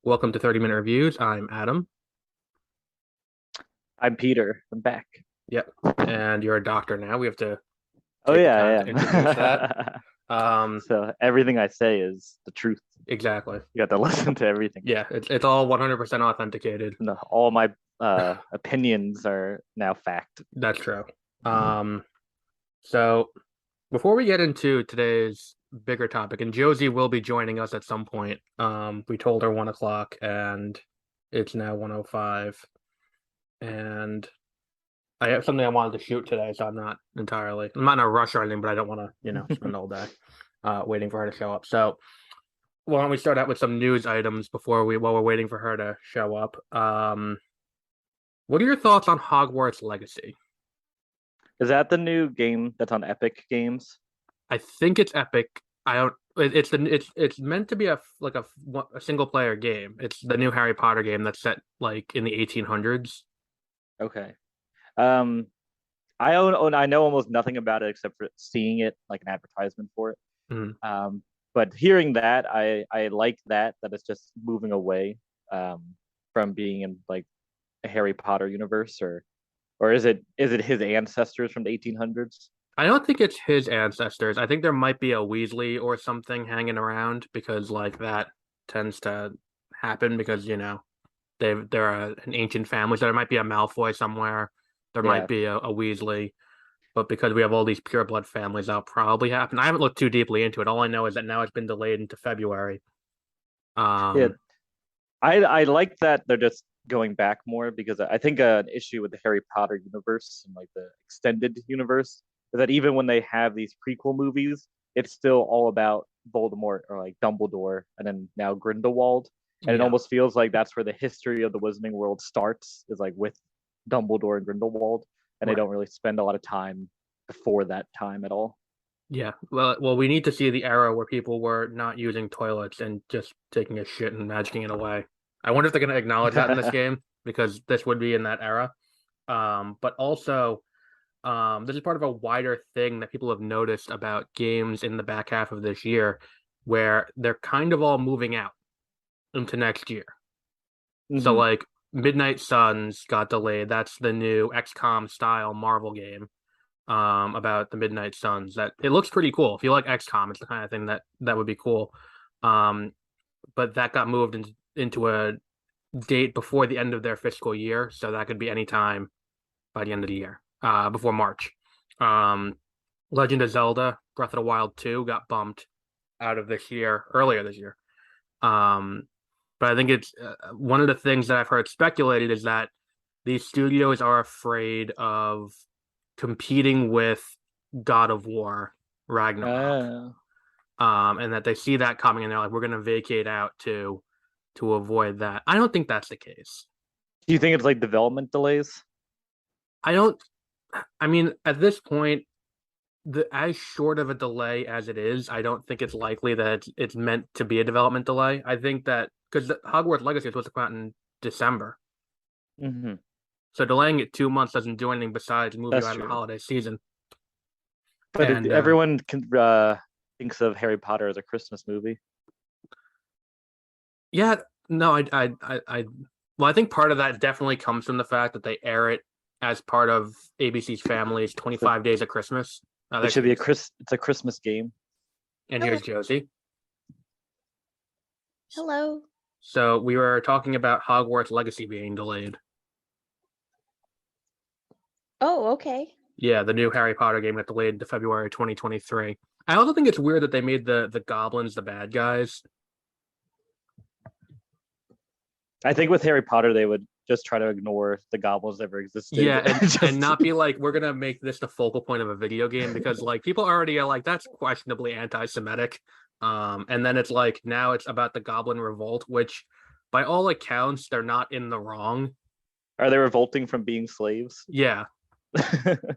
Welcome to 30 Minute Reviews. I'm Adam. I'm Peter. I'm back. Yep. And you're a doctor now. We have to Oh take the yeah, I time to introduce that. am. Um, So everything I say is the truth. exactly. You have to listen to everything. Yeah, it's all 100% authenticated. No, all my opinions are now fact. That's true. Um, so before we get into today's bigger topic, and Josie will be joining us at some point. We told her 1 o'clock and it's now 1:05. And I have something I wanted to shoot today, so I'm not in a rush or anything, but I don't want to, spend all day waiting for her to show up. So why don't we start out with some news items while we're waiting for her to show up. What are your thoughts on Hogwarts Legacy? Is that the new game that's on Epic Games? I think it's Epic. I don't. It's meant to be a single player game. It's the new Harry Potter game that's set like in the 1800s. Okay. Um, I know almost nothing about it except for seeing it like an advertisement for it. Mhm. But hearing that, I like that it's just moving away from being in like a Harry Potter universe, or is it his ancestors from the 1800s? I don't think it's his ancestors. I think there might be a Weasley or something hanging around because like that tends to happen because they're an ancient family, so there might be a Malfoy somewhere. There might Yeah, be a Weasley, but because we have all these pureblood families, that'll probably happen. I haven't looked too deeply into it. All I know is that now it's been delayed into February. yeah. Um, I like that they're just going back more because I think an issue with the Harry Potter universe and like the extended universe is that even when they have these prequel movies, it's still all about Voldemort or like Dumbledore and then now Grindelwald. And it yeah, almost feels like that's where the history of the Wizarding World starts, is like with Dumbledore and Grindelwald, and they right. don't really spend a lot of time before that time at all. Yeah. Well, we need to see the era where people were not using toilets and just taking a shit and magicking it away. I wonder if they're going to acknowledge that in this game because this would be in that era. But also, this is part of a wider thing that people have noticed about games in the back half of this year, where they're kind of all moving out into next year. So, Hmm. like, Midnight Suns got delayed. That's the new XCOM style Marvel game about the Midnight Suns. That it looks pretty cool. If you like XCOM, it's the kind of thing that would be cool. Um, but that got moved into a date before the end of their fiscal year, so that could be any time by the end of the year, before March. Um, Legend of Zelda: Breath of the Wild 2 got bumped out of this year, earlier this year. Um, but I think it's one of the things that I've heard speculated is that these studios are afraid of competing with God of War Ragnarok, Uh, and that they see that coming and they're like, we're going to vacate out to avoid that. I don't think that's the case. do you think it's like development delays? I don't. I mean, at this point, as short of a delay as it is, I don't think it's likely that it's meant to be a development delay. I think that because Hogwarts Legacy is supposed to come out in December, Hmm. so delaying it 2 months doesn't do anything besides move you That's out of the true. holiday season. But And everyone thinks of Harry Potter as a Christmas movie. yeah, no, well, I think part of that definitely comes from the fact that they air it as part of ABC's Family's So 25 Days of Christmas. Oh, it there should she be is. it's a Christmas game. And Hello. here's Josie. Hello. So we were talking about Hogwarts Legacy being delayed. Oh, okay. Yeah, the new Harry Potter game got delayed to February 2023. I also think it's weird that they made the goblins the bad guys. I think with Harry Potter they would just try to ignore the goblins ever Yeah, existed. and Just not be like we're gonna make this the focal point of a video game because like people already are like that's questionably anti-Semitic. And then it's like now it's about the Goblin Revolt, which by all accounts they're not in the wrong. are they revolting from being slaves? Yeah,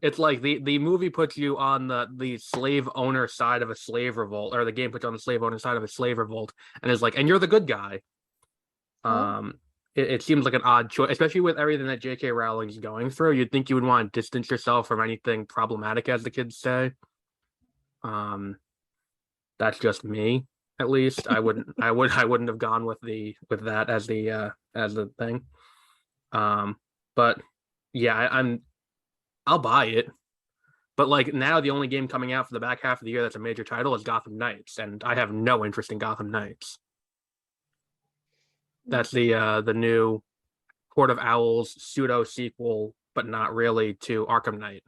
it's like the movie puts you on the slave owner side of a slave revolt, or the game puts you on the slave owner side of a slave revolt, and is like, and you're the good guy. Oh, Um, it seems like an odd choice, especially with everything that J.K. Rowling's going through. You'd think you would want to distance yourself from anything problematic, as the kids say. Um, that's just me. At least I wouldn't have gone with that as the thing. But yeah, I'll buy it. But like now, the only game coming out for the back half of the year that's a major title is Gotham Knights, and I have no interest in Gotham Knights. That's the new Court of Owls pseudo sequel, but not really, to Arkham Knight.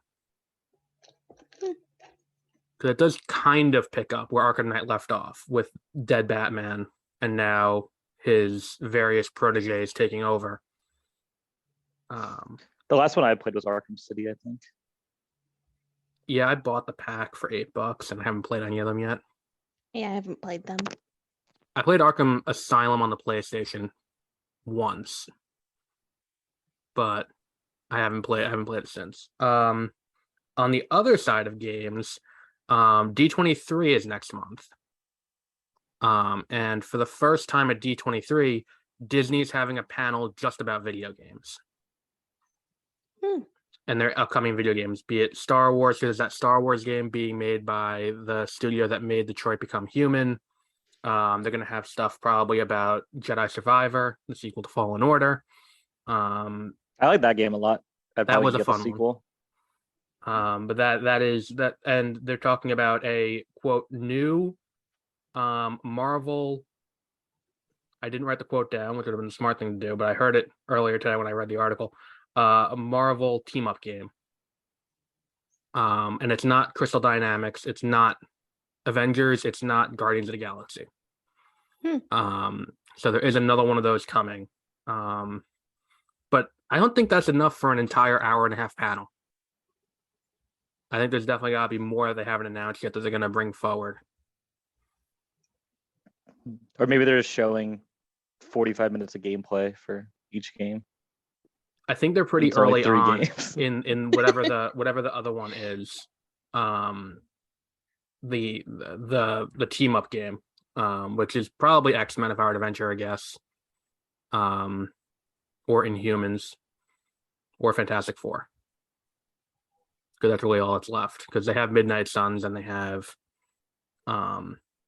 Because it does kind of pick up where Arkham Knight left off with dead Batman, and now his various proteges taking over. The last one I played was Arkham City, I think. Yeah, I bought the pack for $8, and I haven't played any of them yet. Yeah, I haven't played them. I played Arkham Asylum on the PlayStation once, but I haven't played it since. On the other side of games, D23 is next month. And for the first time at D23, Disney's having a panel just about video games. And their upcoming video games, be it Star Wars, because that Star Wars game being made by the studio that made Detroit Become Human. They're going to have stuff probably about Jedi Survivor, the sequel to Fallen Order. I like that game a lot. That was a fun sequel. But that is that, and they're talking about a quote new Marvel. I didn't write the quote down, which would have been the smart thing to do, but I heard it earlier today when I read the article. A Marvel team up game. And it's not Crystal Dynamics, it's not Avengers, it's not Guardians of the Galaxy. So there is another one of those coming. But I don't think that's enough for an entire hour and a half panel. I think there's definitely got to be more that they haven't announced yet that they're going to bring forward. Or maybe they're just showing 45 minutes of gameplay for each game. I think they're pretty early on in whatever the other one is. The team up game, which is probably X-Men if I were to venture a guess. Or Inhumans or Fantastic Four. Because that's really all that's left. Because they have Midnight Suns and they have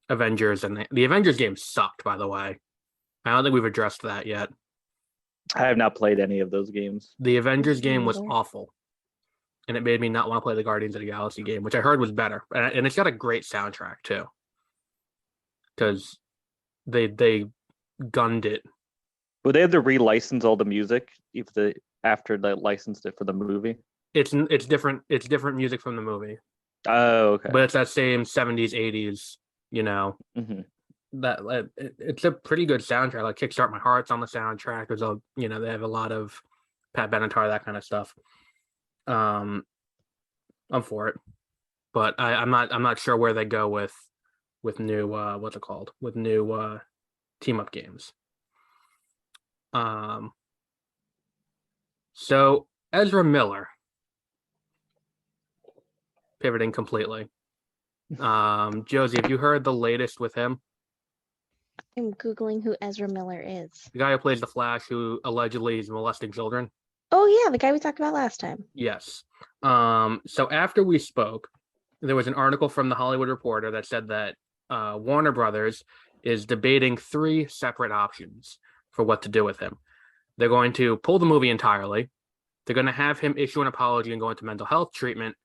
Avengers, and the Avengers game sucked, by the way. I don't think we've addressed that yet. I have not played any of those games. The Avengers game was awful, and it made me not want to play the Guardians of the Galaxy game, which I heard was better. And it's got a great soundtrack too, because they gunned it. Would they have to relicense all the music after they licensed it for the movie? It's different. It's different music from the movie. Oh, okay. But it's that same 70s, 80s. You know, that it's a pretty good soundtrack. Like Kickstart My Heart's on the soundtrack. There's they have a lot of Pat Benatar, that kind of stuff. I'm for it, but I'm not sure where they go with new what's it called, with new team up games. So Ezra Miller, pivoting completely. Josie, have you heard the latest with him? I'm Googling who Ezra Miller is. The guy who plays the Flash, who allegedly is molesting children. Oh yeah, the guy we talked about last time. Yes. So after we spoke, there was an article from the Hollywood Reporter that said that Warner Brothers is debating 3 separate options for what to do with him. They're going to pull the movie entirely. They're going to have him issue an apology and go into mental health treatment.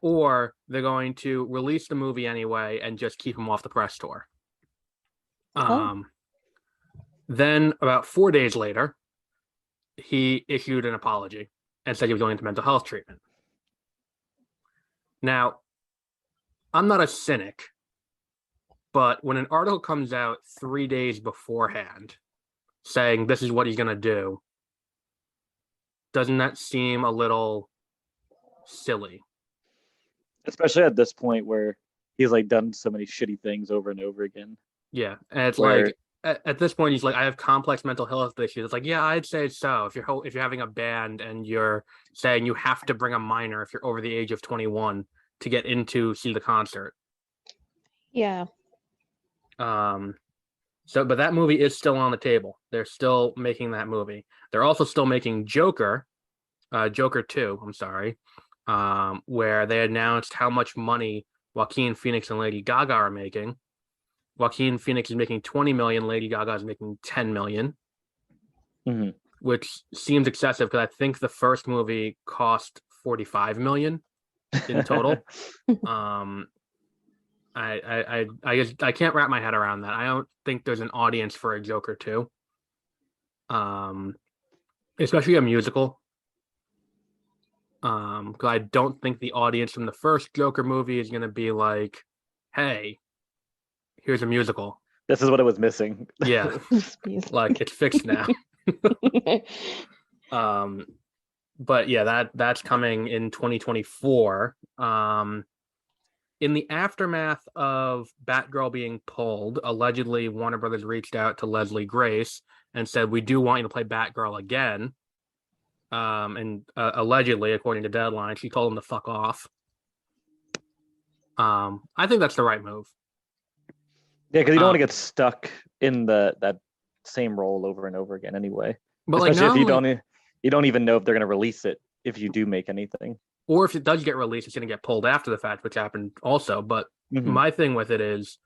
Or they're going to release the movie anyway and just keep him off the press tour. Then about 4 days later, he issued an apology and said he was going into mental health treatment. Now, I'm not a cynic, but when an article comes out 3 days beforehand saying this is what he's going to do, doesn't that seem a little silly? Especially at this point where he's like done so many shitty things over and over again. Yeah, and it's like at this point he's like, I have complex mental health issues. It's like, yeah, I'd say so. If you're having a band and you're saying you have to bring a minor if you're over the age of 21 to get into see the concert. Yeah. So, but that movie is still on the table. They're still making that movie. They're also still making Joker 2. I'm sorry. Where they announced how much money Joaquin Phoenix and Lady Gaga are making. Joaquin Phoenix is making 20 million. Lady Gaga is making 10 million, which seems excessive because I think the first movie cost 45 million in total. I guess I can't wrap my head around that. I don't think there's an audience for a Joker 2. Especially a musical. Because I don't think the audience from the first Joker movie is gonna be like, hey, here's a musical. This is what it was missing. Yeah. Like it's fixed now. But yeah, that's coming in 2024. In the aftermath of Batgirl being pulled, allegedly Warner Brothers reached out to Leslie Grace and said, "We do want you to play Batgirl again." And allegedly, according to Deadline, she told him to fuck off. I think that's the right move. Yeah, because you don't want to get stuck in that same role over and over again anyway. But especially if you don't even know if they're going to release it if you do make anything. Or if it does get released, it's going to get pulled after the fact, which happened also. But my thing with it is,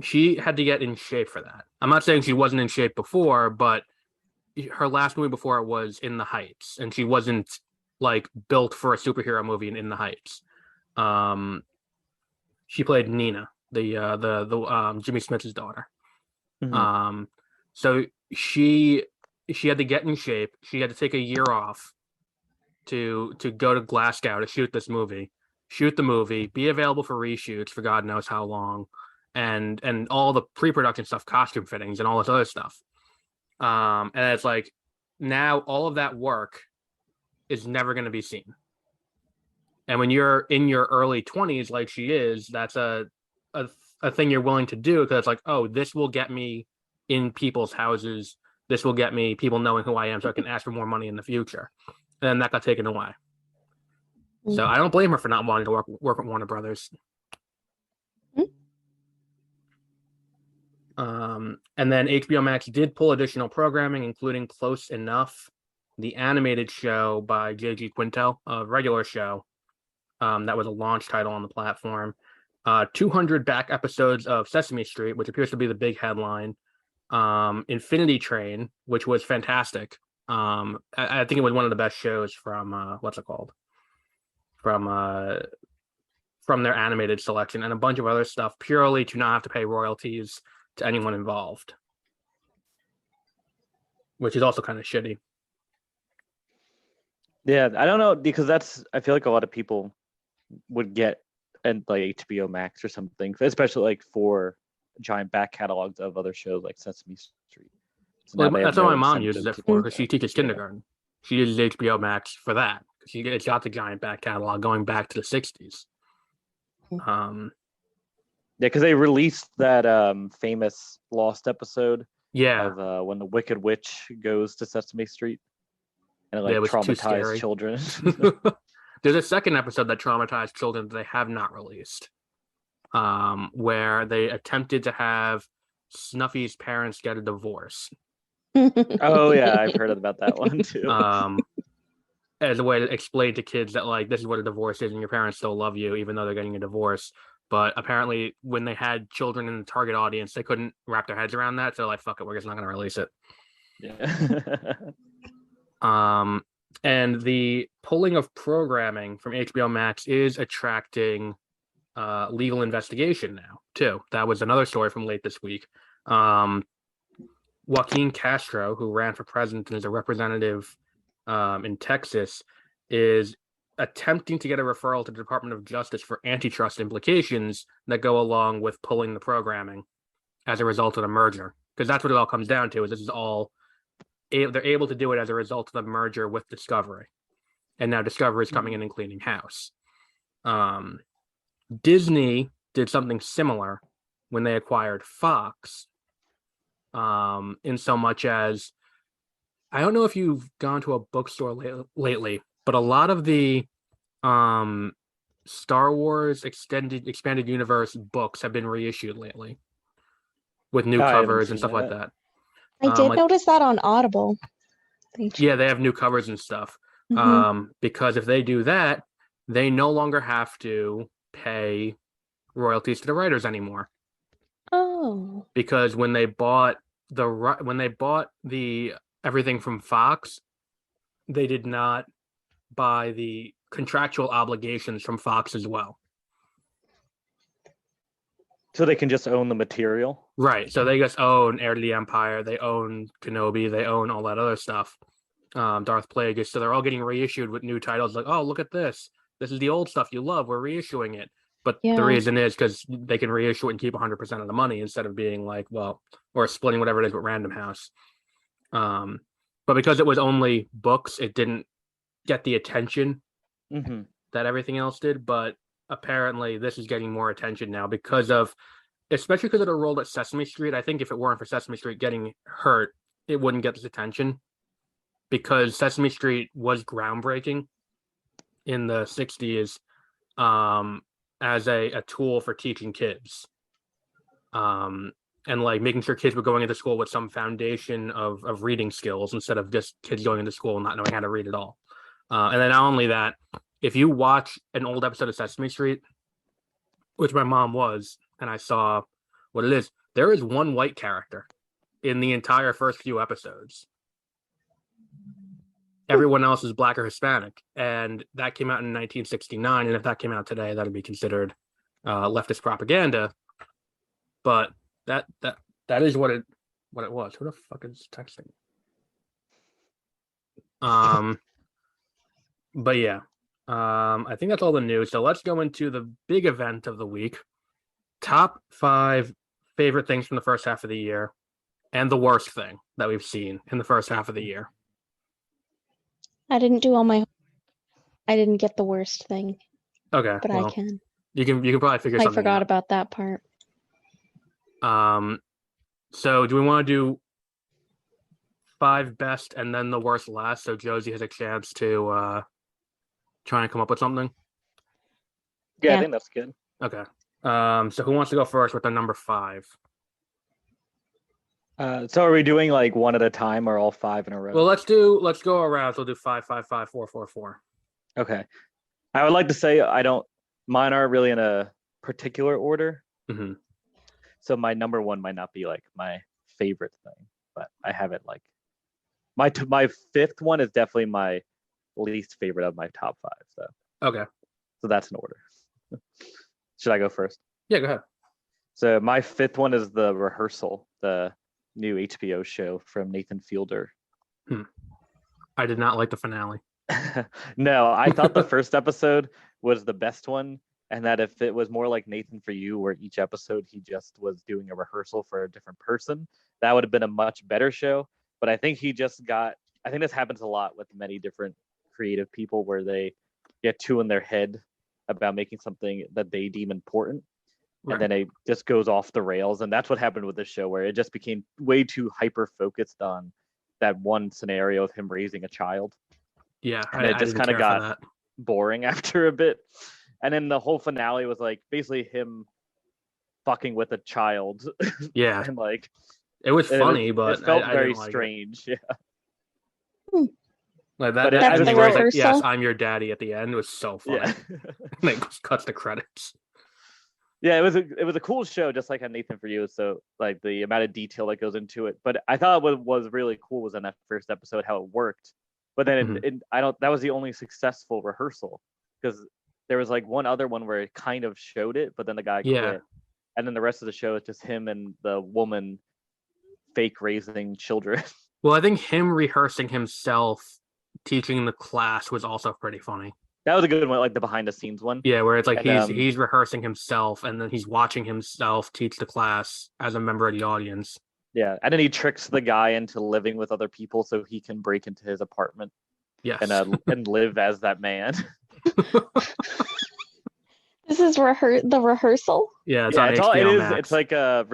she had to get in shape for that. I'm not saying she wasn't in shape before, but her last movie before it was In the Heights, and she wasn't like built for a superhero movie in The Heights. She played Nina, the Jimmy Smith's daughter. So she had to get in shape. She had to take a year off to go to Glasgow to shoot this movie, shoot the movie, be available for reshoots for God knows how long, and all the pre-production stuff, costume fittings, and all this other stuff. And it's like now all of that work is never going to be seen. And when you're in your early 20s, like she is, that's a thing you're willing to do because it's like, oh, this will get me in people's houses. This will get me people knowing who I am so I can ask for more money in the future. And then that got taken away. So I don't blame her for not wanting to work with Warner Brothers. And then HBO Max did pull additional programming, including Close Enough, the animated show by J.G. Quintel, a regular show that was a launch title on the platform. 200 back episodes of Sesame Street, which appears to be the big headline. Infinity Train, which was fantastic. I think it was one of the best shows from what's it called? From their animated selection, and a bunch of other stuff purely to not have to pay royalties to anyone involved, which is also kind of shitty. Yeah, I don't know, because I feel like a lot of people would get and like HBO Max or something, especially like for giant back catalogs of other shows like Sesame Street. So well, that's what my mom uses it for, because she teaches kindergarten. Yeah. She uses HBO Max for that. It's got the giant back catalog going back to the 60s. Yeah, because they released that famous Lost episode. Yeah. Of when the Wicked Witch goes to Sesame Street and it traumatized children. There's a second episode that traumatized children that they have not released, where they attempted to have Snuffy's parents get a divorce. Oh yeah, I've heard about that one too. As a way to explain to kids that like this is what a divorce is and your parents still love you even though they're getting a divorce. But apparently when they had children in the target audience, they couldn't wrap their heads around that. So like, fuck it, we're just not going to release it. Yeah. And the pulling of programming from HBO Max is attracting legal investigation now too. That was another story from late this week. Joaquin Castro, who ran for president and is a representative in Texas, is attempting to get a referral to the Department of Justice for antitrust implications that go along with pulling the programming as a result of the merger. Because that's what it all comes down to, is this is all they're able to do it as a result of the merger with Discovery. And now Discovery is coming in and cleaning house. Disney did something similar when they acquired Fox, in so much as, I don't know if you've gone to a bookstore lately, but a lot of the Star Wars expanded universe books have been reissued lately with new covers and stuff like that. I did notice that on Audible. Yeah, they have new covers and stuff. Because if they do that, they no longer have to pay royalties to the writers anymore. Oh. because when they bought the everything from Fox, they did not buy the contractual obligations from Fox as well. So they can just own the material. Right. So they just own Heir to the Empire, they own Kenobi, they own all that other stuff. Darth Plagueis. So they're all getting reissued with new titles. Like, oh, look at this. This is the old stuff you love. We're reissuing it. But the Yeah. reason is because they can reissue it and keep 100% of the money instead of being like, well, or splitting whatever it is with Random House. But because it was only books, it didn't get the attention Mm-hmm. that everything else did. But apparently, this is getting more attention now because of, especially because of the role at Sesame Street. I think if it weren't for Sesame Street getting hurt, it wouldn't get this attention because Sesame Street was groundbreaking in the 60s as a tool for teaching kids. And like making sure kids were going into school with some foundation of reading skills instead of just kids going into school and not knowing how to read at all. And then not only that, if you watch an old episode of Sesame Street, which my mom was, and I saw what it is, there is one white character in the entire first few episodes. Everyone else is Black or Hispanic, and that came out in 1969. And if that came out today, that'd be considered leftist propaganda. But that is what it was. Who the fuck is texting? But yeah, I think that's all the news. So let's go into the big event of the week: top 5 favorite things from the first half of the year, and the worst thing that we've seen in the first half of the year. I didn't do all my. I didn't get the worst thing, Okay, but well, I can. you can probably figure I something forgot out. about that part. So do we want to do 5 best and then the worst last, so Josie has a chance to try and come up with something? Yeah, Yeah. I think that's good. Okay. So who wants to go first with the number 5? So are we doing like one at a time or all 5 in a row? Well, let's go around. So we'll do 5, 5, 5, 4, 4, 4. Okay. I would like to say mine aren't really in a particular order. Mm-hmm. So my number 1 might not be like my favorite thing, but I have it like my 5th one is definitely my least favorite of my top 5. So Okay. So that's in order. Should I go first? Yeah, go ahead. So my 5th one is the Rehearsal, the new HBO show from Nathan Fielder. I did not like the finale. No, I thought the first episode was the best one, and that if it was more like Nathan For You, where each episode he just was doing a rehearsal for a different person, that would have been a much better show. But I think I think this happens a lot with many different creative people where they get too in their head about making something that they deem important. Right. And then it just goes off the rails. And that's what happened with this show, where it just became way too hyper focused on that one scenario of him raising a child. Yeah, And it just kind of got that. boring after a bit. And then the whole finale was like basically him fucking with a child. Yeah. And like it was funny, but it felt I very didn't like strange. it. Yeah. Like But that That's ending the where it's like, Rehearsal? yes, I'm your daddy at the end was so funny. Yeah. And it just cuts the credits. Yeah, it was a cool show, just like on Nathan For You. So like the amount of detail that goes into it. But I thought what was really cool was in that first episode how it worked. But then that was the only successful rehearsal, because there was like one other one where it kind of showed it, but then the guy quit. And then the rest of the show is just him and the woman fake raising children. Well, I think him rehearsing himself teaching the class was also pretty funny. That was a good one, like the behind the scenes one. Yeah, where it's like And, he's rehearsing himself and then he's watching himself teach the class as a member of the audience. Yeah, and then he tricks the guy into living with other people so he can break into his apartment. Yes. And live as that man. This is the Rehearsal? Yeah, it's on HBO Max. It's like a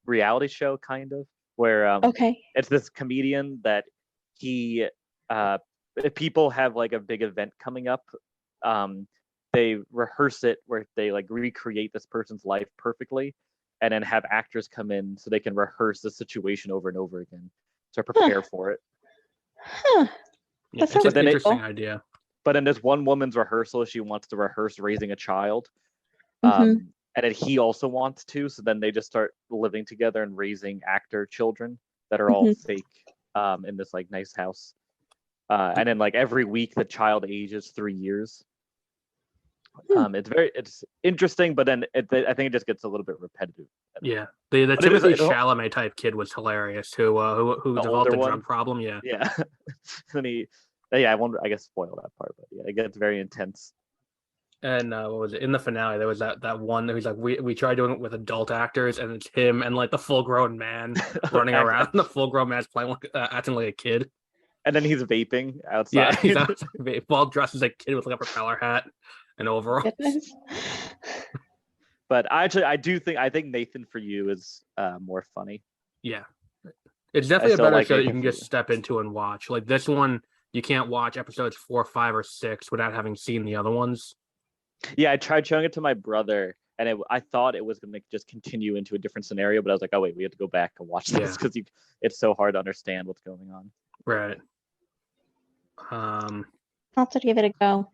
reality show kind of, where Okay. it's this comedian that he if people have like a big event coming up, they rehearse it where they like recreate this person's life perfectly, and then have actors come in so they can rehearse the situation over and over again to prepare for it. Huh. Yeah, That it's sounds an cool. interesting idea. But in this one woman's rehearsal, she wants to rehearse raising a child. Mhm. and then he also wants to. So then they just start living together and raising actor children that are all fake in this like nice house. And then like every week the child ages 3 years. It's interesting, but then I think it just gets a little bit repetitive. Yeah, the But Timothy Chalamet type kid was hilarious. Who the developed older a drug one? problem? Yeah. Yeah. And I wonder. I guess spoil that part, but yeah, it gets very intense. And what was it in the finale? There was that one who's like, we tried doing it with adult actors, and it's him and like the full grown man running around. The full grown man's playing acting like a kid. And then he's vaping outside. Yeah, he's outside, well dressed as a kid with like a propeller hat and overalls. But I think Nathan For You is more funny. Yeah, it's definitely a better like show that Nathan you can just step into and watch. Like this one, you can't watch episodes 4, 5, or 6 without having seen the other ones. Yeah, I tried showing it to my brother, and I thought it was going to just continue into a different scenario, but I was like, oh wait, we have to go back and watch this because it's so hard to understand what's going on. Right. I'll have to give it a go.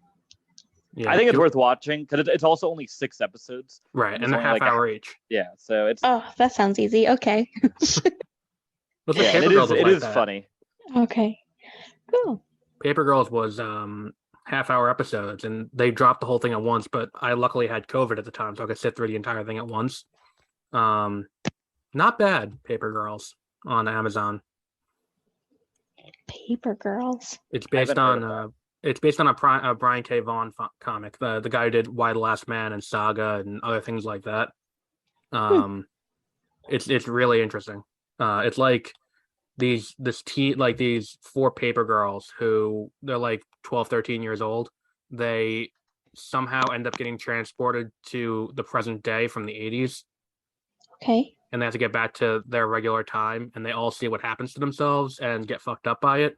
Yeah, I think it's worth watching because it's also only 6 episodes. Right, and a half hour each. Yeah, so it's. Oh, that sounds easy. Okay. It is funny. Okay. Cool. Paper Girls was half-hour episodes, and they dropped the whole thing at once. But I luckily had COVID at the time, so I could sit through the entire thing at once. Not bad. Paper Girls on Amazon. Paper Girls. It's based on a Brian K. Vaughan comic. The guy who did Y the Last Man and Saga and other things like that. It's really interesting. It's like these 4 paper girls who they're like 12, 13 years old. They somehow end up getting transported to the present day from the 80s. Okay. And they have to get back to their regular time, and they all see what happens to themselves and get fucked up by it.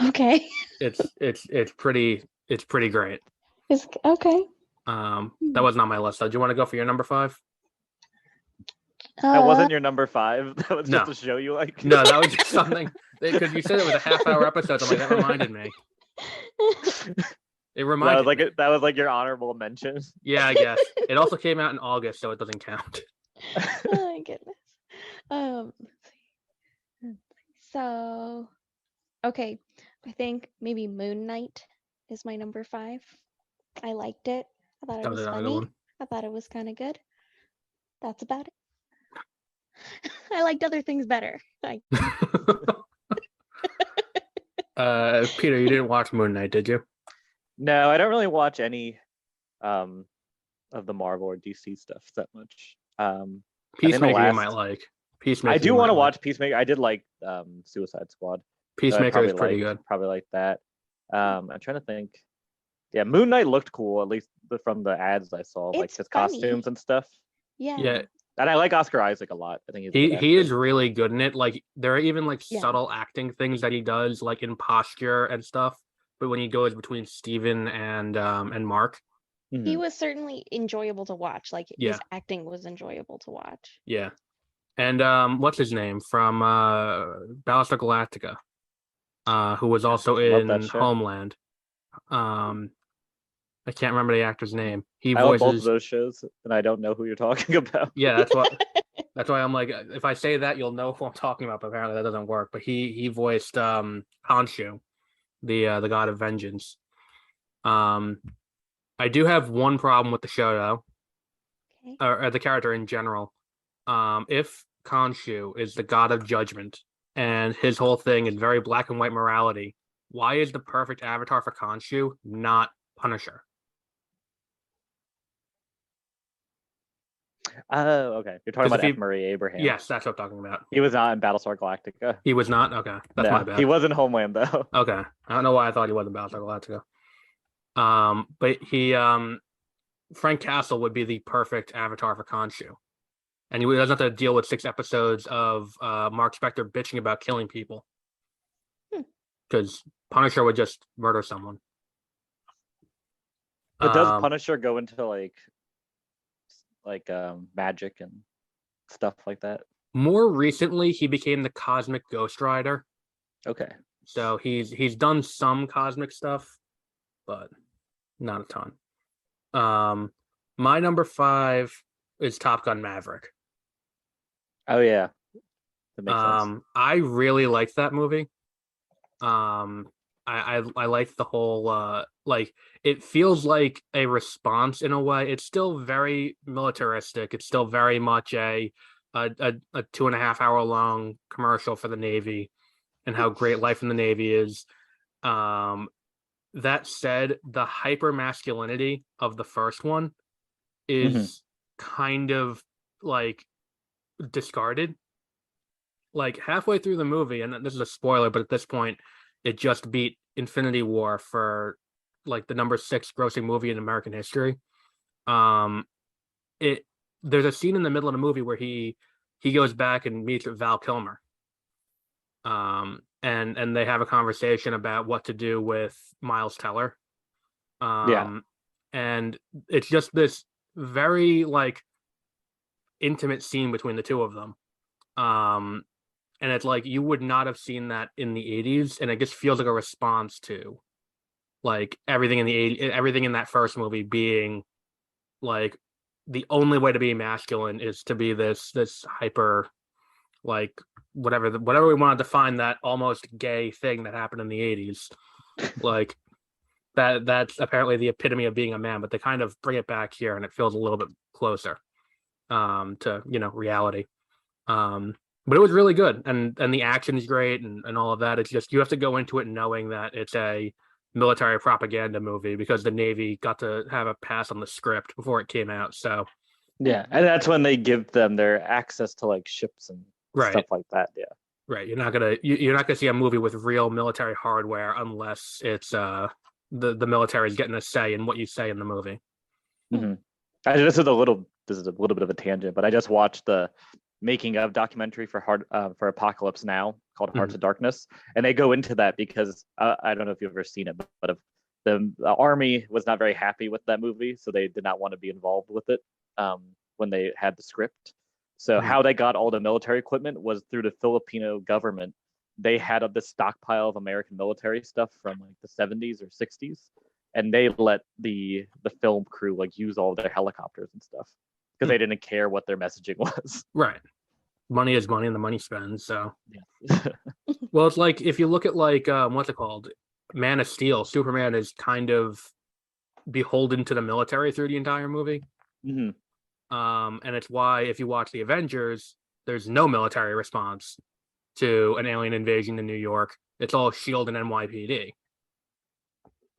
Okay. It's pretty great. Okay. That wasn't on my list. So do you want to go for your number 5? That wasn't your number 5. That was just a show you like. No, that was just something because you said it was a half-hour episode. I'm like, that reminded me. It reminded me. That was like your honorable mention. Yeah, I guess. It also came out in August, so it doesn't count. Oh my goodness. So okay, I think maybe Moon Knight is my number 5. I liked it. I thought it was funny. I thought it was kind of good. That's about it. I liked other things better. Peter, you didn't watch Moon Knight, did you? No, I don't really watch any of the Marvel or DC stuff that much. Peacemaker you might like. Peacemaker. I do want to watch Peacemaker. I did like Suicide Squad. Peacemaker is pretty good. Probably like that. I'm trying to think. Yeah, Moon Knight looked cool, at least from the ads I saw, like his costumes and stuff. Yeah. And I like Oscar Isaac a lot. I think he is really good in it. Like there are even like subtle acting things that he does, like in posture and stuff. But when he goes between Steven and Mark, he was certainly enjoyable to watch. Like his acting was enjoyable to watch. Yeah, and what's his name from Battlestar Galactica, who was also in Homeland. I can't remember the actor's name. He voices both of those shows, and I don't know who you're talking about. Yeah, that's why I'm like, if I say that, you'll know who I'm talking about. But apparently, that doesn't work. But he voiced Khonshu, the god of vengeance. I do have one problem with the show though, or the character in general. If Khonshu is the god of judgment and his whole thing is very black and white morality, why is the perfect avatar for Khonshu not Punisher? Oh, okay. You're talking about F. Murray Abraham. Yes, that's what I'm talking about. He was not in Battlestar Galactica. He was not? Okay. That's my bad. He was in Homeland, though. Okay. I don't know why I thought he was in Battlestar Galactica. But he, Frank Castle would be the perfect avatar for Khonshu. And he doesn't have to deal with 6 episodes of Mark Spector bitching about killing people. Because Punisher would just murder someone. But does Punisher go into like magic and stuff like that? More recently, he became the Cosmic Ghost Rider. Okay. So he's done some cosmic stuff, but not a ton. My number 5 is Top Gun Maverick. Oh yeah, that makes sense. I really liked that movie. I like the whole like it feels like a response in a way. It's still very militaristic. It's still very much a 2.5 hour long commercial for the Navy and how great life in the Navy is. That said, the hyper masculinity of the first one is kind of like discarded. Like halfway through the movie, and this is a spoiler, but at this point, it just beat Infinity War for like the number 6 grossing movie in American history. Um, it there's a scene in the middle of the movie where he goes back and meets with Val Kilmer. And they have a conversation about what to do with Miles Teller. Yeah. And it's just this very like intimate scene between the two of them. And it's like you would not have seen that in the 80s, and it just feels like a response to like everything in the 80s, everything in that first movie being like the only way to be masculine is to be this hyper like whatever we want to define that almost gay thing that happened in the 80s. Like that's apparently the epitome of being a man, but they kind of bring it back here and it feels a little bit closer to reality. But it was really good, and the action is great, and all of that. It's just you have to go into it knowing that it's a military propaganda movie because the Navy got to have a pass on the script before it came out. So yeah, and that's when they give them their access to like ships and stuff like that. Yeah, right. You're not gonna see a movie with real military hardware unless it's the military is getting a say in what you say in the movie. Mm-hmm. This is a little bit of a tangent, but I just watched the making of documentary for Apocalypse Now called Hearts of Darkness, and they go into that because I don't know if you've ever seen it, but if the army was not very happy with that movie, so they did not want to be involved with it when they had the script. So how they got all the military equipment was through the Filipino government. They had this stockpile of American military stuff from like the 70s or 60s, and they let the film crew like use all their helicopters and stuff because they didn't care what their messaging was. Right. Money is money and the money spends. So, yeah. Well, it's like if you look at like what's it called, Man of Steel. Superman is kind of beholden to the military through the entire movie. Mm-hmm. And it's why if you watch the Avengers, there's no military response to an alien invasion in New York. It's all SHIELD and NYPD.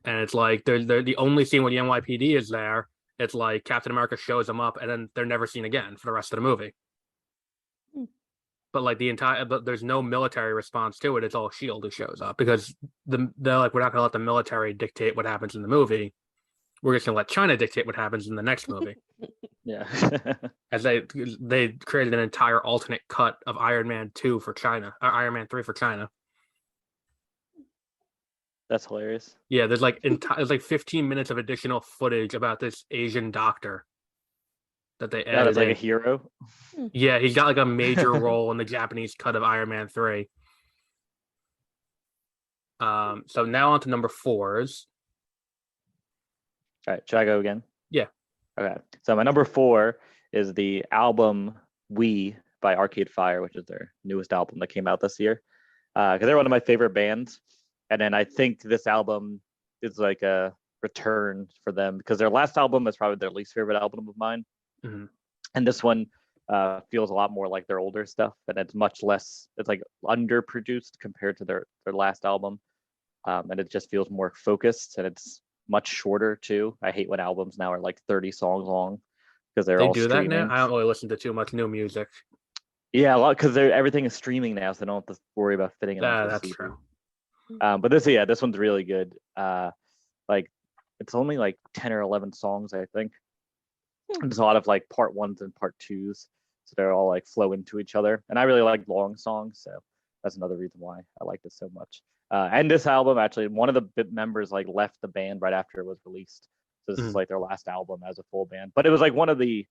And it's like they're the only scene where the NYPD is there. It's like Captain America shows them up, and then they're never seen again for the rest of the movie. But like but there's no military response to it. It's all SHIELD who shows up because they're like, we're not gonna let the military dictate what happens in the movie. We're just gonna let China dictate what happens in the next movie. Yeah. As they created an entire alternate cut of Iron Man 2 for China, or Iron Man 3 for China. That's hilarious. Yeah, there's like 15 minutes of additional footage about this Asian doctor that they added. That's like a hero. Yeah, he's got like a major role in the Japanese cut of Iron Man 3. So now on to number 4s. All right, should I go again? Yeah. Okay. So my number 4 is the album We by Arcade Fire, which is their newest album that came out this year. Because they're one of my favorite bands. And then I think this album is like a return for them because their last album is probably their least favorite album of mine. Mm-hmm. And this one feels a lot more like their older stuff, and it's much less, it's like underproduced compared to their last album. And it just feels more focused, and it's much shorter too. I hate when albums now are like 30 songs long because they all do streaming. That now? I don't really listen to too much new music. Yeah, a lot because everything is streaming now, so they don't have to worry about fitting it on. That's true. But this one's really good. Like it's only like 10 or 11 songs, I think. There's a lot of like part 1s and part 2s, so they're all like flow into each other. And I really like long songs, so that's another reason why I liked it so much. And this album, actually, one of the members like left the band right after it was released, so this is like their last album as a full band. But it was like it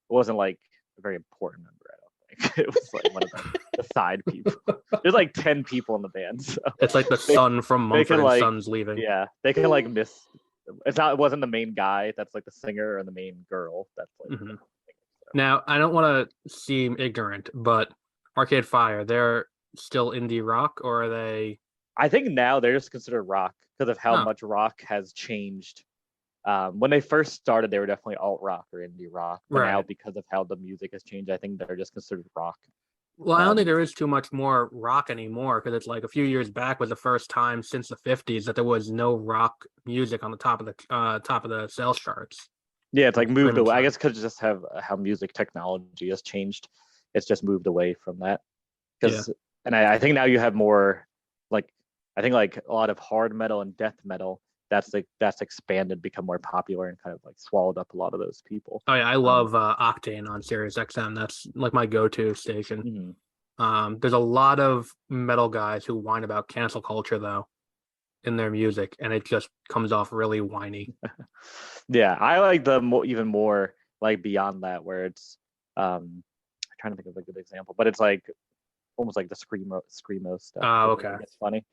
wasn't like a very important member, I don't think. It was like one of the side people. There's like 10 people in the band, so it's like the son from Mumford and Sons leaving. Yeah, they can like miss it wasn't the main guy that's like the singer or the main girl that's like. Mm-hmm. Now, I don't want to seem ignorant, but Arcade Fire, they're still indie rock, or are they? I think now they're just considered rock because of how Oh, much rock has changed. When they first started, they were definitely alt rock or indie rock, but now right. because of how the music has changed, I think they're just considered rock. Well, I don't think there is too much more rock anymore because it's like a few years back was the first time since the 50s that there was no rock music on the top of the sales charts. Yeah, it's like moved Streaming away. I chart. guess because just have how music technology has changed, it's just moved away from that. Because and I think now you have more like I think like a lot of hard metal and death metal that's expanded, become more popular, and kind of like swallowed up a lot of those people. Oh yeah, I love Octane on Sirius XM. That's like my go-to station. Mhm. There's a lot of metal guys who whine about cancel culture though in their music, and it just comes off really whiny. Yeah, I like the even more like beyond that, where it's I'm trying to think of a good example, but it's like almost like the screamo stuff. Oh, Which I okay. think is funny,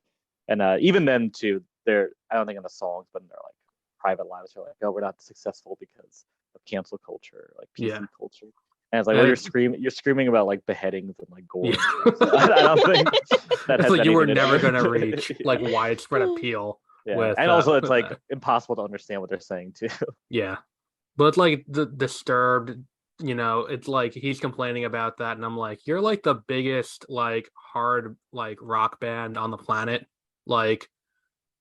and even then too, they're I don't think in the songs, but in their like private lives, they're like, oh, we're not successful because of cancel culture, like PC Yeah. culture. And it's like, well, you're screaming about like beheadings and like gore. Yeah. So I don't think that It's has like you were anything to never do. gonna reach like widespread appeal Yeah, and also it's with like that. impossible to understand what they're saying too. Yeah. But it's like the Disturbed, it's like he's complaining about that, and I'm like, you're like the biggest like hard like rock band on the planet. Like,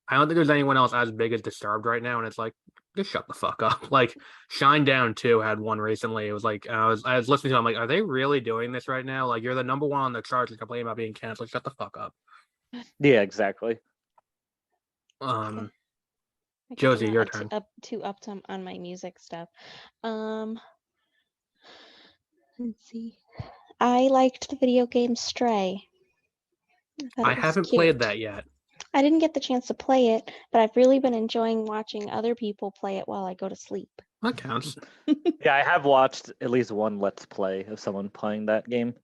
I don't think there's anyone else as big as Disturbed right now, and it's like, just shut the fuck up. Like, Shine Down 2 had one recently. It was like I was listening to it, I'm like, are they really doing this right now? Like, you're the number one on the charts and complaining about being canceled. Shut the fuck up. Yeah, exactly. Um, I guess I'm Josie, your not turn. too up to on my music stuff. Let's see. I liked the video game Stray. I thought I it was haven't cute. played that yet. I didn't get the chance to play it, but I've really been enjoying watching other people play it while I go to sleep. That counts. Yeah, I have watched at least one Let's Play of someone playing that game.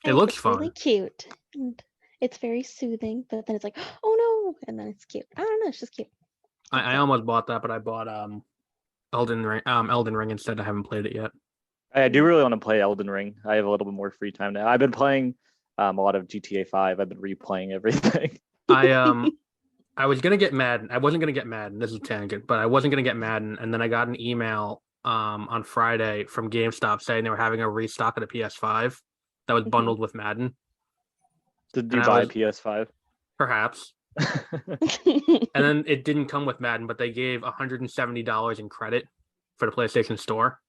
It looks it's fun. really cute. And it's very soothing, but then it's like, oh no, and then it's cute. I don't know, it's just cute. I almost bought that, but I bought Elden Ring instead. I haven't played it yet. I do really want to play Elden Ring. I have a little bit more free time now. I've been playing a lot of GTA 5. I've been replaying everything. I was gonna get Madden. I wasn't gonna get Madden. This is a tangent, but I wasn't gonna get Madden, and then I got an email on Friday from GameStop saying they were having a restock of the PS5 that was bundled with Madden. Did you buy a PS5? Perhaps. And then it didn't come with Madden, but they gave $170 in credit for the PlayStation Store.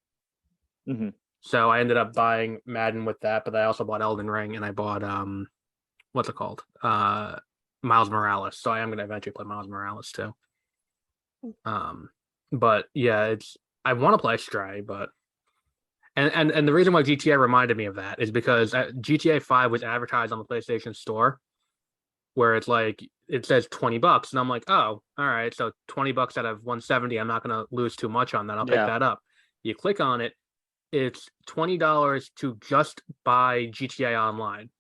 Mm-hmm. So I ended up buying Madden with that, but I also bought Elden Ring and I bought what's it called? Miles Morales. So I am gonna eventually play Miles Morales too. But yeah, I want to play Stray, but and the reason why GTA reminded me of that is because GTA 5 was advertised on the PlayStation Store, where it's like it says $20, and I'm like, oh, all right, so $20 out of 170, I'm not gonna lose too much on that. I'll pick that up. You click on it, it's $20 to just buy GTA Online.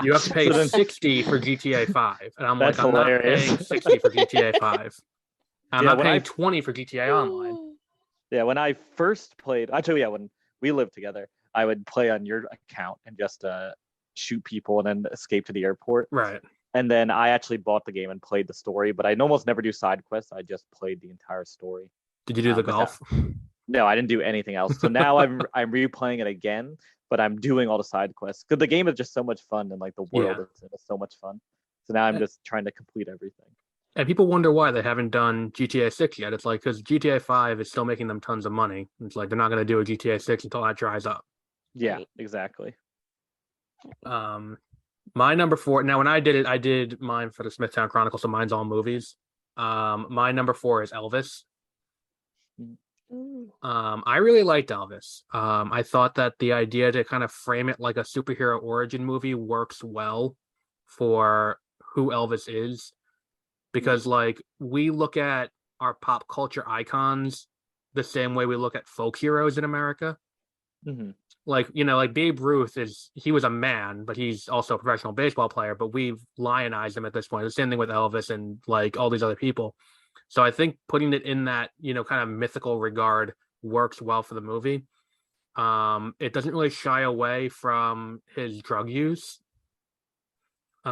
You have to pay $60 for GTA 5, and I'm like, I'm hilarious. not paying $60 for GTA 5. I'm not paying $20 for GTA Online. Yeah, when I first played, actually, yeah, when we lived together, I would play on your account and just shoot people and then escape to the airport. Right. And then I actually bought the game and played the story, but I almost never do side quests. I just played the entire story. Did you do the golf? No, I didn't do anything else. So now I'm replaying it again, but I'm doing all the side quests because the game is just so much fun and like the world is so much fun. So now I'm just trying to complete everything. And people wonder why they haven't done GTA 6 yet. It's like because GTA 5 is still making them tons of money. It's like they're not going to do a GTA 6 until that dries up. Yeah, exactly. My number 4. Now, when I did it, I did mine for the Smithtown Chronicle, so mine's all movies. My number 4 is Elvis. I really liked Elvis. I thought that the idea to kind of frame it like a superhero origin movie works well for who Elvis is. Because like we look at our pop culture icons the same way we look at folk heroes in America. Mm-hmm. Like, like Babe Ruth he was a man, but he's also a professional baseball player, but we've lionized him at this point. The same thing with Elvis and like all these other people. So I think putting it in that, kind of mythical regard works well for the movie. It doesn't really shy away from his drug use. It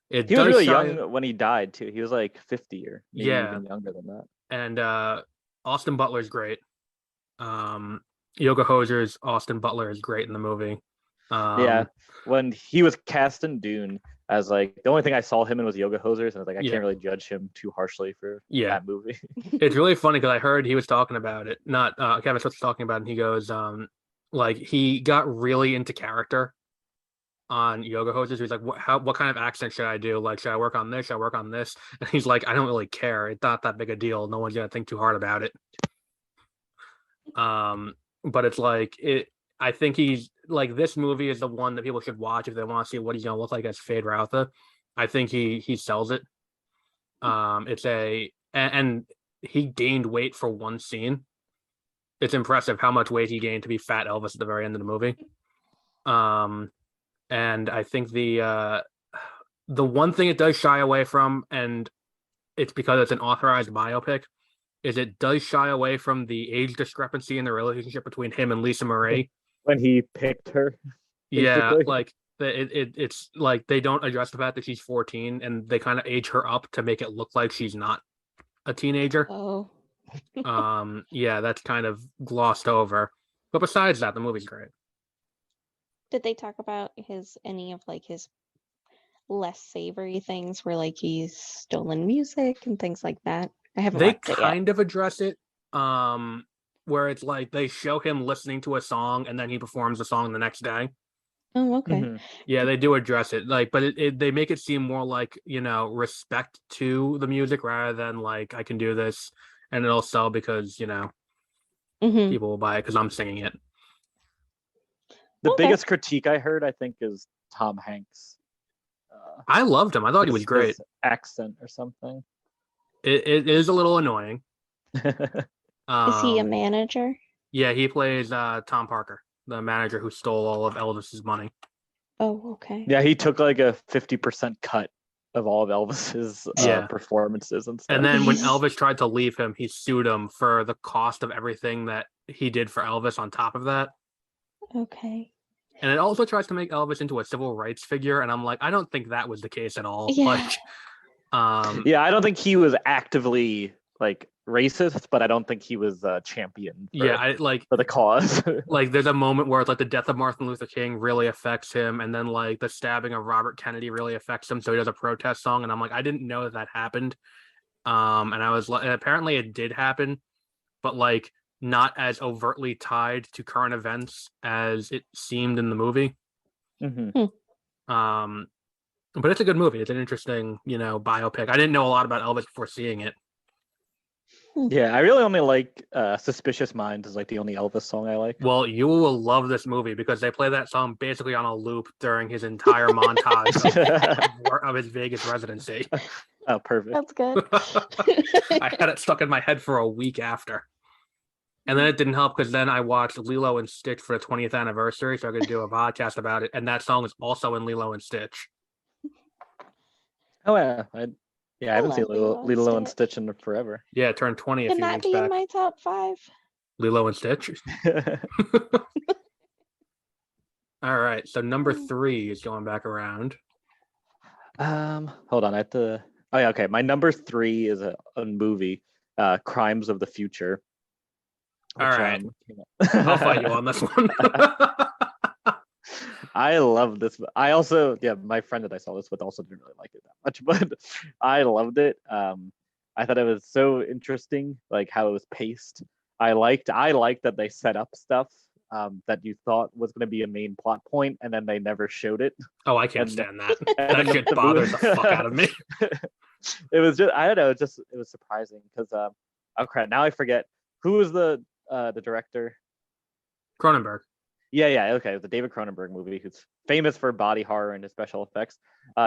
He was does really shy, young when he died too. He was like 50 or maybe yeah, even younger than that. and Austin Butler's great. Yoga Hoser's Austin Butler is great in the movie. Yeah, when he was cast in Dune as like the only thing I saw him in was Yoga Hosers, and I was like, I Yeah, can't really judge him too harshly for yeah. that movie. It's really funny because I heard he was talking about it. Not Kevin Smith was talking about it, and he goes, like he got really into character on Yoga Hosers. He's like, what kind of accent should I do? Like, should I work on this? Should I work on this? And he's like, I don't really care. It's not that big a deal. No one's gonna think too hard about it. But it's like it. I think he's like this movie is the one that people should watch if they want to see what he's gonna look like as Fade Routha. I think he sells it. It's and he gained weight for one scene. It's impressive how much weight he gained to be Fat Elvis at the very end of the movie. And I think the one thing it does shy away from, and it's because it's an authorized biopic, is it does shy away from the age discrepancy in the relationship between him and Lisa Marie. When he picked her, Yeah, basically. like it's like they don't address the fact that she's 14 and they kind of age her up to make it look like she's not a teenager. Oh. Yeah, that's kind of glossed over. But besides that, the movie's great. Did they talk about any of like his less savory things where like he's stolen music and things like that? I haven't They watched it yet. kind of address it, where it's like they show him listening to a song and then he performs the song the next day. Oh, okay. Mhm. Yeah, they do address it, like, but they make it seem more like, respect to the music rather than like I can do this and it'll sell because Hmm. people will buy it because I'm singing it. The Okay. biggest critique I heard, I think, is Tom Hanks. I loved him. I thought he was great. His accent or something. It is a little annoying. Is he a manager? Yeah, he plays Tom Parker, the manager who stole all of Elvis's money. Oh, okay. Yeah, he took like a 50% cut of all of Elvis's Yeah. performances and stuff. And then when Elvis tried to leave him, he sued him for the cost of everything that he did for Elvis on top of that. Okay. And it also tries to make Elvis into a civil rights figure, and I'm like, I don't think that was the case at all. Yeah. Like, yeah, I don't think he was actively like racist, but I don't think he was a champion for the cause. Like there's a moment where it's like the death of Martin Luther King really affects him, and then like the stabbing of Robert Kennedy really affects him, so he does a protest song, and I'm like, I didn't know that happened. And I was like, apparently it did happen, but like not as overtly tied to current events as it seemed in the movie. Mm-hmm. But it's a good movie. It's an interesting, biopic. I didn't know a lot about Elvis before seeing it. Yeah, I really only like Suspicious Minds is like the only Elvis song I like. Well, you will love this movie because they play that song basically on a loop during his entire montage of his Vegas residency. Oh, perfect. That's good. I had it stuck in my head for a week after. And then it didn't help because then I watched Lilo and Stitch for the 20th anniversary, so I could do a podcast about it. And that song is also in Lilo and Stitch. Oh, yeah. I haven't seen Lilo and Stitch in forever. Yeah, it turned 20 a few weeks back. Can that be in my top 5? Lilo and Stitch? All right, so number 3 is going back around. Hold on, I have to... Oh, yeah, okay. My number 3 is a movie, Crimes of the Future. All right. I'll fight you on this one. I love this. I also, my friend that I saw this with also didn't really like it that much, but I loved it. I thought it was so interesting, like how it was paced. I liked that they set up stuff that you thought was going to be a main plot point, and then they never showed it. Oh, I can't stand that. That shit bothers the fuck out of me. It was just, I don't know, it was surprising because, oh crap, now I forget who was the director. Cronenberg. Yeah, okay. The David Cronenberg movie, who's famous for body horror and his special effects.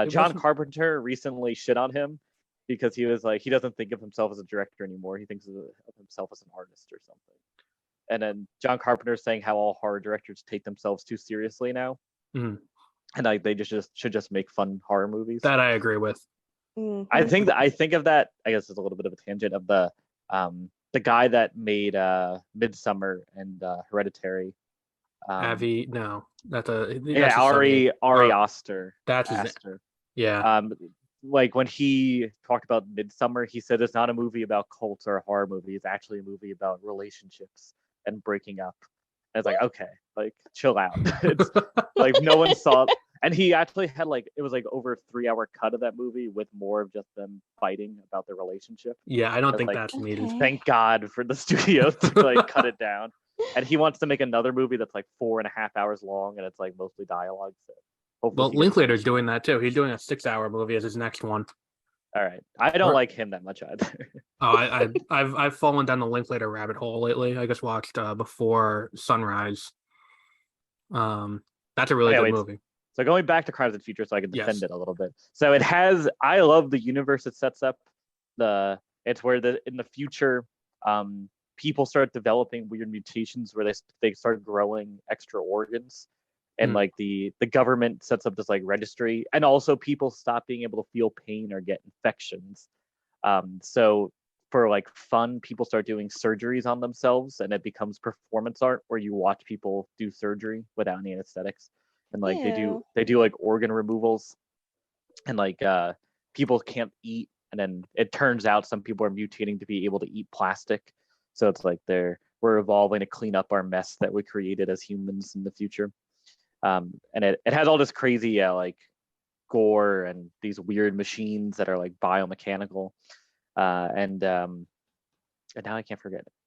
John Carpenter recently shit on him because he was like, he doesn't think of himself as a director anymore. He thinks of himself as an artist or something. And then John Carpenter saying how all horror directors take themselves too seriously now, and like they should just make fun horror movies. That I agree with. I think of that. I guess it's a little bit of a tangent of the guy that made Midsummer and Hereditary. Avi, no, that's Yeah, his son name. Ari Aster. That's his name. Aster. Yeah. Like when he talked about Midsummer, he said it's not a movie about cults or a horror movie. It's actually a movie about relationships and breaking up. And it's like, okay, like chill out. It's like no one saw. And he actually had it was like over a 3-hour cut of that movie with more of just them fighting about their relationship. Yeah, I don't think like, that's needed. Thank God for the studio to cut it down. And he wants to make another movie that's like 4.5 hours long, and it's like mostly dialogue. So well, Linklater's doing that too. He's doing a 6-hour movie as his next one. All right, I don't like him that much either. I've fallen down the Linklater rabbit hole lately. I just watched Before Sunrise. That's a really good movie. So going back to Crimes of the Future, so I can defend it a little bit. So it has. I love the universe it sets up. It's where in the future, people start developing weird mutations where they start growing extra organs, and like the government sets up this like registry, and also people stop being able to feel pain or get infections. So for like fun, people start doing surgeries on themselves, and it becomes performance art where you watch people do surgery without any anesthetics. And like they do like organ removals, and like people can't eat, and then it turns out some people are mutating to be able to eat plastic. So it's like we're evolving to clean up our mess that we created as humans in the future. And it has all this crazy like gore and these weird machines that are like biomechanical. And now I can't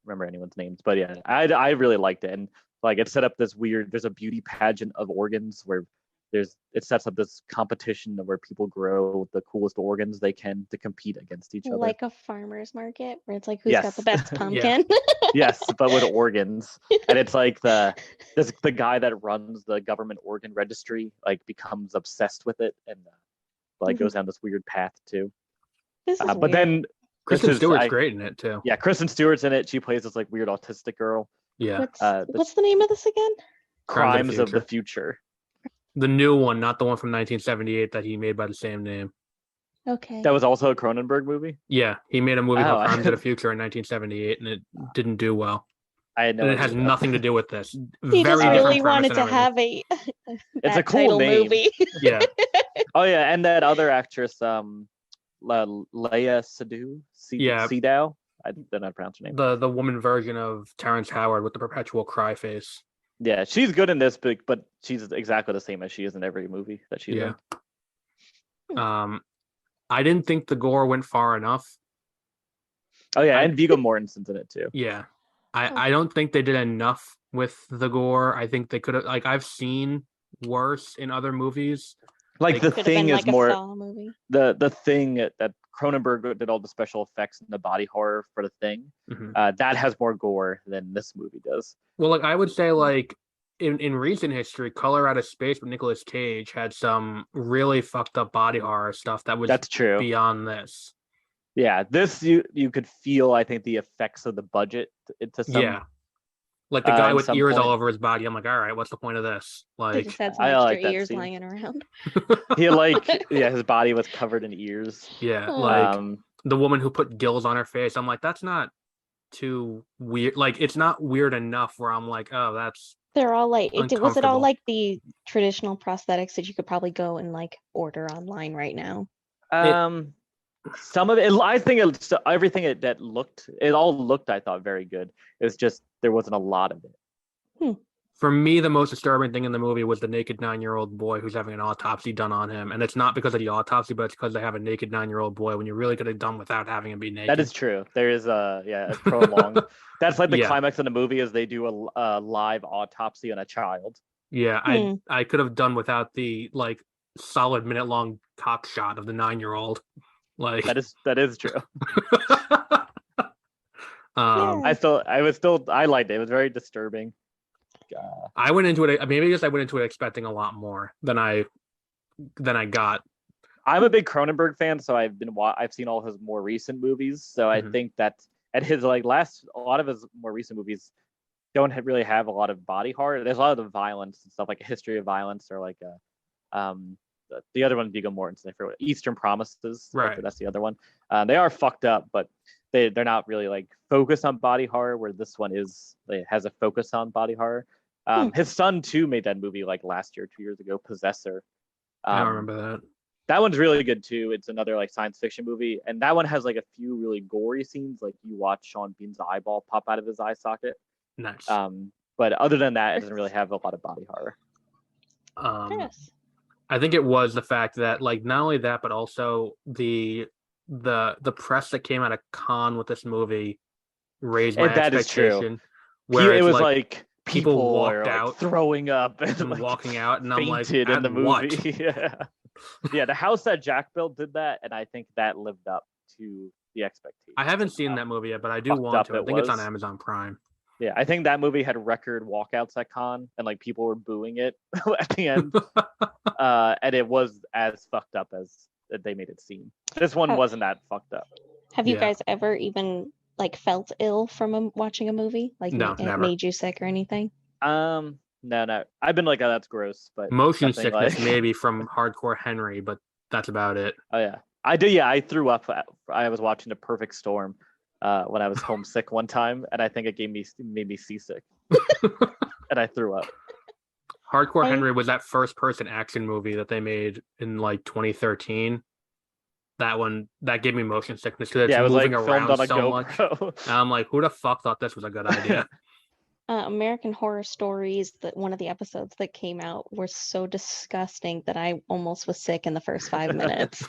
remember anyone's names, but yeah, I really liked it. And like it set up this there's a beauty pageant of organs where it sets up this competition where people grow the coolest organs they can to compete against each other. Like a farmer's market where it's like who's got the best pumpkin. Yes, but with organs. And it's like the guy that runs the government organ registry like becomes obsessed with it, and goes down this weird path too. But weird. Then Kristen Stewart's great in it too. Yeah, Kristen Stewart's in it. She plays this like weird autistic girl. Yeah. What's the name of this again? Crimes of the Future. The new one, not the one from 1978 that he made by the same name. Okay. That was also a Cronenberg movie? Yeah, he made a movie called Crimes of the Future in 1978, and it didn't do well. I know. And it has nothing to do with this. He just really wanted to have it's a cool name. Movie. Yeah. Oh yeah, and that other actress, Leia Seydow. I don't know how to pronounce her name. The woman version of Terrence Howard with the perpetual cry face. Yeah, she's good in this, but she's exactly the same as she is in every movie that she's in. I didn't think the gore went far enough. Oh yeah, and Viggo Mortensen's in it too. Yeah. I don't think they did enough with the gore. I think they could have I've seen worse in other movies. Like The Thing is more the Thing that Cronenberg did all the special effects and the body horror for The Thing. Mm-hmm. That has more gore than this movie does. Well, I would say in recent history, Color Out of Space with Nicolas Cage had some really fucked up body horror stuff that's true beyond this. Yeah, this you could feel, I think, the effects of the budget to some. Like the guy with ears all over his body. I'm like, all right, what's the point of this? They just had some extra ears lying around. He his body was covered in ears. Yeah, the woman who put gills on her face. I'm like, that's not too weird. Like, it's not weird enough where I'm like, oh, that's. They're all was it all like the traditional prosthetics that you could probably go and order online right now? Some of it, I think everything it all looked, I thought, very good. It was just there wasn't a lot of it. For me, the most disturbing thing in the movie was the naked 9-year-old boy who's having an autopsy done on him, and it's not because of the autopsy, but it's because they have a naked 9-year-old boy when you really could have done without having him be naked. That is true. There is a prolonged. That's like the climax of the movie is they do a live autopsy on a child. Yeah, I could have done without the solid minute-long cock shot of the 9-year-old. That is true. I liked it. It was very disturbing. I went into it I went into it expecting a lot more than I got. I'm a big Cronenberg fan, so I've seen all his more recent movies. So I think that at his a lot of his more recent movies don't really have a lot of body horror. There's a lot of the violence and stuff, like A History of Violence or the other one Viggo Mortensen. I forget Eastern Promises. Right. That's the other one. They are fucked up, but they're not really like focused on body horror. Where this one it has a focus on body horror. His son too made that movie like last year, 2 years ago, Possessor. I don't remember that. That one's really good too. It's another like science fiction movie, and that one has like a few really gory scenes. Like you watch Sean Bean's eyeball pop out of his eye socket. Nice. But other than that, it doesn't really have a lot of body horror. Yes. I think it was the fact that like not only that, but also the press that came out of Cannes with this movie raised my That is true. expectation. Where It it's was like people walked are, like, out, throwing up and and like, walking out, and I'm like, fainted in the what? movie. Yeah, the house that Jack built did that, and I think that lived up to the expectations. I haven't seen that movie yet, but I do want to. I think it's on Amazon Prime. Yeah, I think that movie had record walkouts at Cannes, and like people were booing it at the end, and it was as fucked up as they made it seem. This one wasn't that fucked up. Have you guys ever even like felt ill from watching a movie? Like no, it never. made you sick or anything? No. I've been like, oh, that's gross, but motion sickness like... maybe from Hardcore Henry, but that's about it. Oh yeah, I do. Yeah, I threw up. I was watching The Perfect Storm when I was homesick one time, and I think it made me seasick, and I threw up. Hardcore Henry was that first person action movie that they made in like 2013. That one that gave me motion sickness because it's moving like around so much. And I'm like, who the fuck thought this was a good idea? American Horror Stories, that one of the episodes that came out were so disgusting that I almost was sick in the first 5 minutes.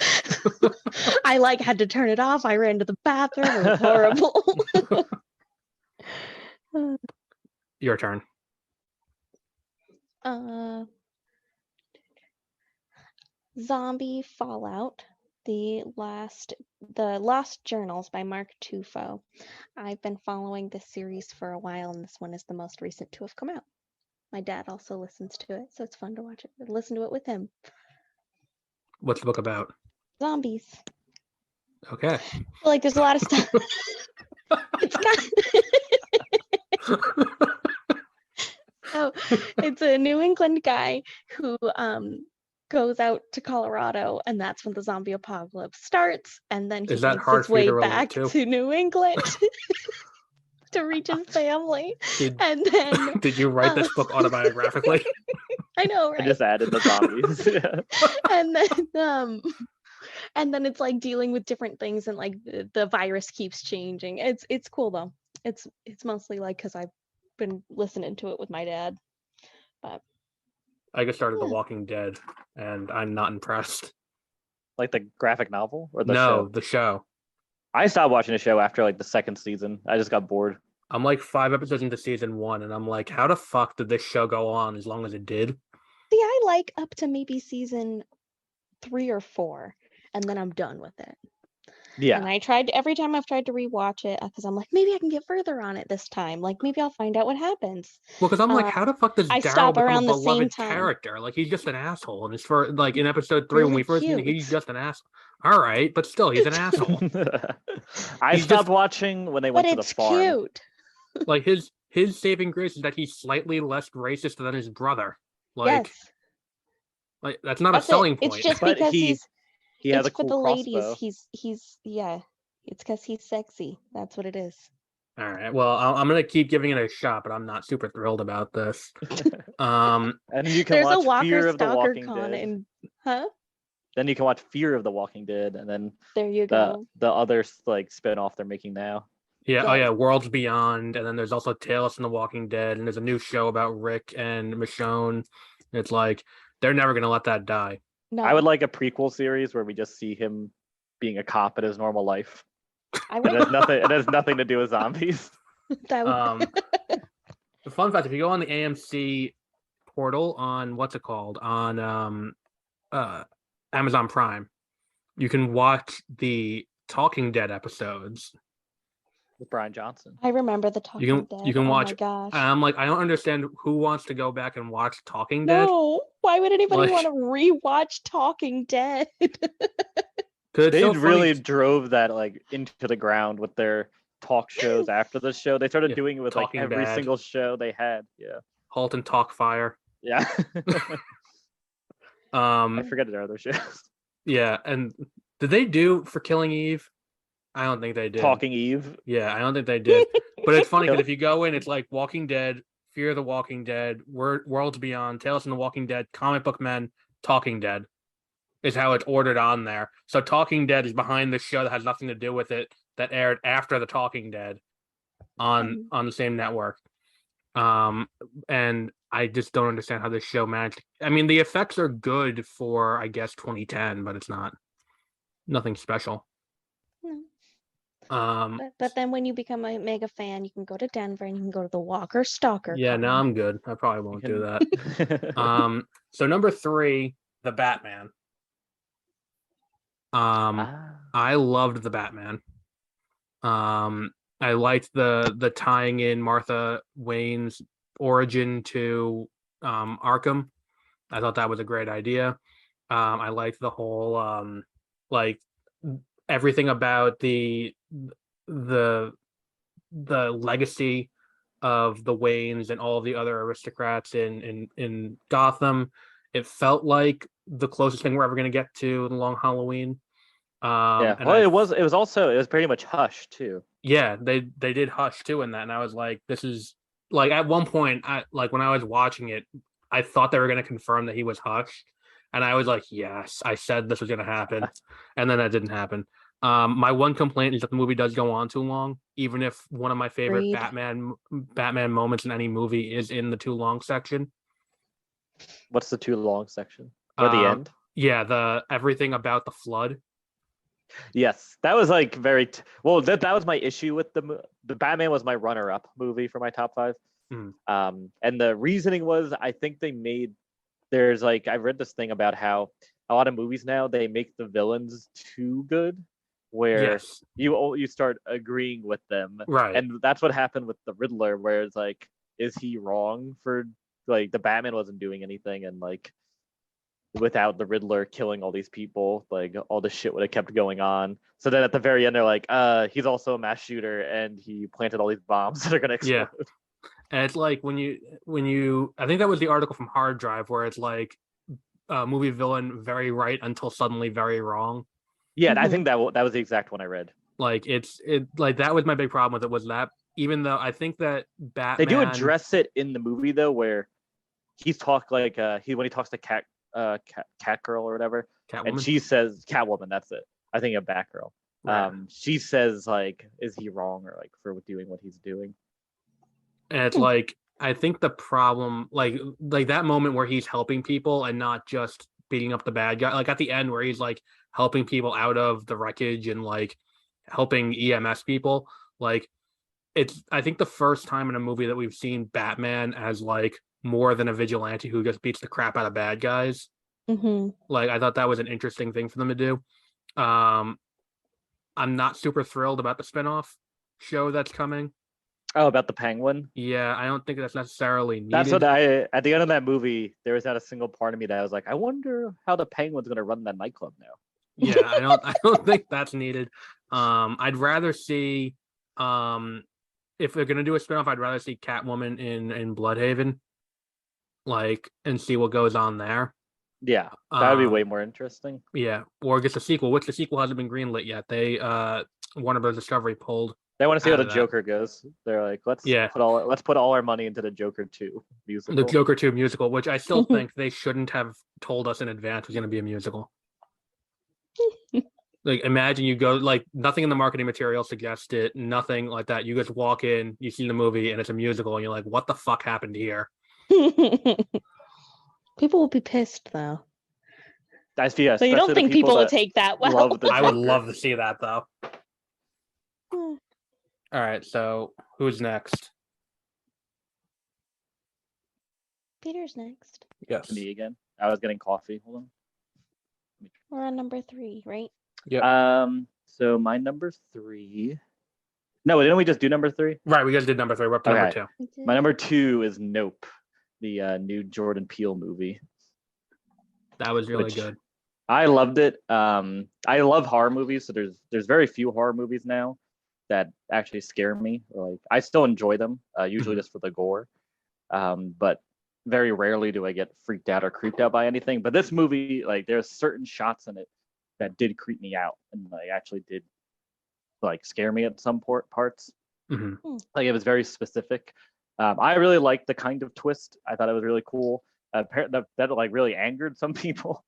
I like had to turn it off. I ran to the bathroom. It was horrible. Your turn. Zombie Fallout, the Lost Journals by Mark Tufo. I've been following this series for a while, and this one is the most recent to have come out. My dad also listens to it, so it's fun to watch it. Listen to it with him. What's the book about? Zombies. Okay. So, like, there's a lot of stuff. It's so it's a New England guy who goes out to Colorado, and that's when the zombie apocalypse starts, and then he makes his way back to New England to reach his family. And then did you write this book autobiographically? I know, right? I just added the zombies. And then it's like dealing with different things, and like the virus keeps changing. It's cool though. It's mostly like because I've been listening to it with my dad. But I just started The Walking Dead, and I'm not impressed. Like the graphic novel or the show? No, the show. I stopped watching the show after like the second season. I just got bored. I'm like 5 episodes into season 1, and I'm like, how the fuck did this show go on as long as it did? See, I like up to maybe season 3 or 4, and then I'm done with it. Yeah. And every time I've tried to rewatch it, because I'm like, maybe I can get further on it this time. Like, maybe I'll find out what happens. Well, because I'm like, how the fuck does Daryl become a beloved character? Like, he's just an asshole. And it's for, like, in episode 3, when we first meet him, he's just an asshole. All right, but still, he's an asshole. I stopped watching when they went to the farm. But it's cute. Like, his saving grace is that he's slightly less racist than his brother. Like, yes. Like that's not a selling point. It's just because he has a cool crossbow. Ladies. He's it's because he's sexy. That's what it is. All right. Well, I'm gonna keep giving it a shot, but I'm not super thrilled about this. And you can watch Fear of the Walking Dead. Huh? Then you can watch Fear of the Walking Dead, and then there you go. The other like spin-off they're making now. Yeah. Yes. Oh yeah, Worlds Beyond, and then there's also Tales from the Walking Dead, and there's a new show about Rick and Michonne. It's like they're never gonna let that die. No. I would like a prequel series where we just see him being a cop in his normal life. It has nothing to do with zombies. The fun fact: if you go on the AMC portal on what's it called on Amazon Prime, you can watch the Talking Dead episodes with Brian Johnson. I remember the Talking Dead. You can watch. Oh my gosh. I'm like, I don't understand who wants to go back and watch Talking Dead. No, why would anybody want to rewatch Talking Dead? They really drove that like into the ground with their talk shows after the show. They started doing it with Talking like every single show they had. Yeah. Halt and Talk Fire. Yeah. I forget there are other shows. Yeah, and did they do For Killing Eve? I don't think they did. Talking Eve. Yeah, I don't think they did. But it's funny because if you go in, it's like Walking Dead, Fear the Walking Dead, Worlds Beyond, Tales from the Walking Dead, Comic Book Men, Talking Dead is how it's ordered on there. So Talking Dead is behind the show that has nothing to do with it that aired after the Talking Dead on the same network. And I just don't understand how this show managed. I mean, the effects are good for, I guess, 2010, but it's nothing special. No. Um, But then when you become a mega fan, you can go to Denver and you can go to the Walker Stalker. yeah, now I'm good. I probably won't do that. So number 3, the Batman. I loved the Batman. I liked the tying in Martha Wayne's origin to Arkham. I thought that was a great idea. I liked the whole like everything about the legacy of the Waynes and all the other aristocrats in Gotham. It felt like the closest thing we're ever going to get to the Long Halloween. Yeah, well, it was pretty much Hush too. Yeah, they did Hush too in that, and I was like, this is like at one point, when I was watching it, I thought they were going to confirm that he was Hush, and I was like, yes, I said this was going to happen, and then that didn't happen. My one complaint is that the movie does go on too long, even if one of my favorite Batman moments in any movie is in the too long section. What's the too long section? Or the end? Yeah, the everything about the flood. Yes, that was like well. That was my issue with the Batman was my runner-up movie for my top 5. And the reasoning was I think there's like I've read this thing about how a lot of movies now they make the villains too good, where you start agreeing with them, right? And that's what happened with the Riddler, where it's like, is he wrong for like the Batman wasn't doing anything, and like without the Riddler killing all these people, like all this shit would have kept going on. So then at the very end, they're like, he's also a mass shooter and he planted all these bombs that are gonna explode. Yeah. And it's like when you I think that was the article from Hard Drive where it's like movie villain very right until suddenly very wrong. Yeah, I think that was the exact one I read. Like it like that was my big problem with it, was that even though I think that Batman, they do address it in the movie though, where he's talk like when he talks to Cat Girl or whatever, Catwoman? And she says Catwoman. That's it. I think of Batgirl. Right. She says like, is he wrong or like for doing what he's doing? And it's like I think the problem, like that moment where he's helping people and not just beating up the bad guy, like at the end where he's like helping people out of the wreckage and like helping EMS people, like it's I think the first time in a movie that we've seen Batman as like more than a vigilante who just beats the crap out of bad guys. Like I thought that was an interesting thing for them to do. I'm not super thrilled about the spinoff show that's coming. Oh, about the Penguin? Yeah, I don't think that's necessarily needed. That's what at the end of that movie, there was not a single part of me that was like, I wonder how the Penguin's going to run that nightclub now. Yeah, I don't think that's needed. I'd rather see, if they're going to do a spinoff, I'd rather see Catwoman in Bloodhaven, like, and see what goes on there. Yeah, that would be way more interesting. Yeah, or just a sequel, which the sequel hasn't been greenlit yet. They Warner Bros. Discovery pulled. They want to see how the Joker goes. They're like, let's put all our money into the Joker 2 musical. The Joker 2 musical, which I still think they shouldn't have told us in advance was going to be a musical. Like, imagine you go, like, nothing in the marketing material suggests it, nothing like that. You just walk in, you see the movie, and it's a musical, and you're like, what the fuck happened here? People will be pissed, though. So you don't think people will take that well? I would love to see that, though. All right, so who's next? Peter's next. Yes. Me again. I was getting coffee. Hold on. We're on number 3, right? Yeah. So my number 3. No, didn't we just do number 3? Right, we just did number 3. We're up to number 2. My number 2 is Nope, the new Jordan Peele movie. That was really good. I loved it. I love horror movies, so there's very few horror movies now that actually scare me. Or like I still enjoy them, usually just for the gore. But very rarely do I get freaked out or creeped out by anything. But this movie, like, there's certain shots in it that did creep me out, and like actually did like scare me at some parts. Mm-hmm. Like, it was very specific. I really liked the kind of twist. I thought it was really cool. That like really angered some people.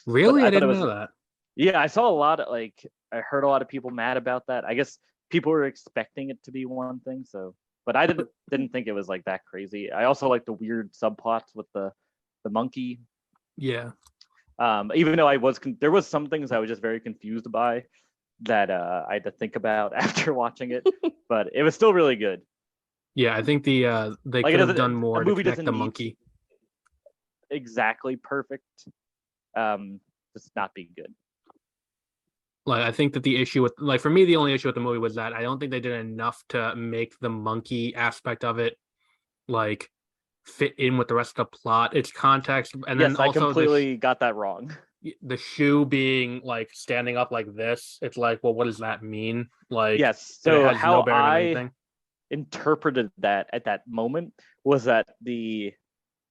But Really, I I thought it didn't was, know that. yeah, I saw a lot of like, I heard a lot of people mad about that. I guess people were expecting it to be one thing, so, but I didn't think it was like that crazy. I also like the weird subplots with the monkey. Yeah. Even though there was some things I was just very confused by that I had to think about after watching it, but it was still really good. Yeah, I think they Like, could have done a more to movie connect doesn't the need monkey. exactly perfect. Just not be good. Like, I think that the issue with, like, for me, the only issue with the movie was that I don't think they did enough to make the monkey aspect of it like fit in with the rest of the plot, its context, and then Yes, I also completely got that wrong. the shoe being like standing up like this. It's like, well, what does that mean? Like, Yes, and it so has no how bearing on I anything. interpreted that at that moment was that the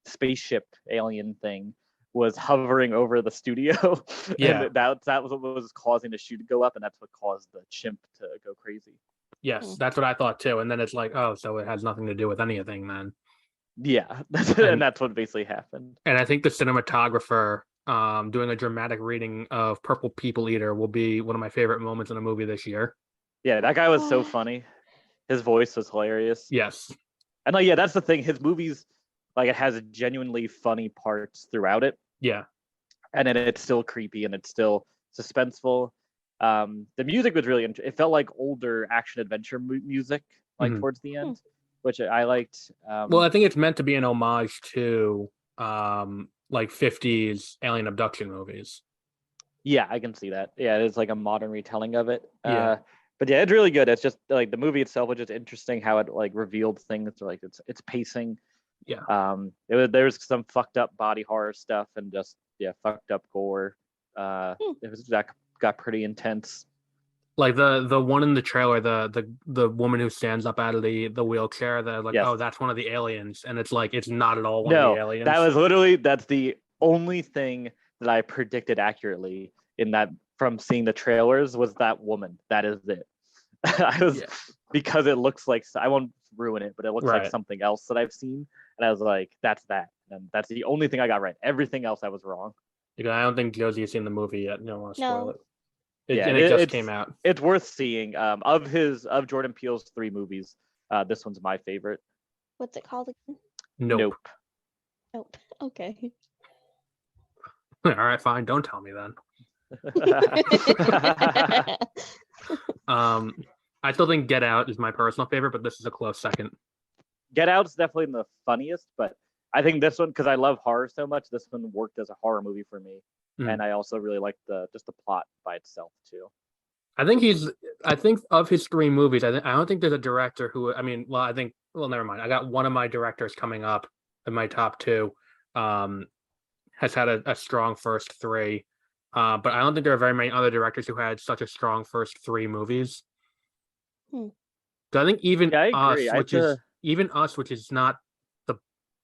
spaceship alien thing was hovering over the studio, Yeah. and that was what was causing the shoe to go up, and that's what caused the chimp to go crazy. Yes, that's what I thought too. And then it's like, oh, so it has nothing to do with anything then. Yeah, And that's what basically happened. and I think the cinematographer doing a dramatic reading of Purple People Eater will be one of my favorite moments in a movie this year. Yeah, that guy was so funny. His voice was hilarious. Yes. And like, yeah, that's the thing. His movies, like, it has genuinely funny parts throughout it. Yeah. And then it's still creepy and it's still suspenseful. The music was really it felt like older action adventure music, like towards the end, which I liked. Well, I think it's meant to be an homage to like 50s alien abduction movies. Yeah, I can see that. Yeah, it's like a modern retelling of it. Yeah. But yeah, it's really good. It's just like the movie itself was just interesting how it like revealed things, like its pacing. Yeah. There's some fucked up body horror stuff and just fucked up gore. It was that got pretty intense. Like the one in the trailer, the woman who stands up out of the wheelchair, that like, Yes. oh, that's one of the aliens, and it's like it's not at all one of No, the aliens. that was that's the only thing that I predicted accurately in that from seeing the trailers was that woman. That is it. Because it looks like, I won't ruin it, but it looks like something else that I've seen, and I was like, that's that, and that's the only thing I got right. Everything else I was wrong. Because I don't think Josie has seen the movie yet. You don't want to spoil it. And it just came out. It's worth seeing. Of Jordan Peele's 3 movies, this one's my favorite. What's it called again? Nope. Okay. All right, fine. Don't tell me then. I still think Get Out is my personal favorite, but this is a close second. Get Out's definitely the funniest, but I think this one, because I love horror so much, this one worked as a horror movie for me, and I also really liked the plot by itself too. I think of his 3 movies, I don't think there's a director who, never mind. I got one of my directors coming up in my top 2, has had a strong first 3. But I don't think there are very many other directors who had such a strong first 3 movies. So I think even Us, which is not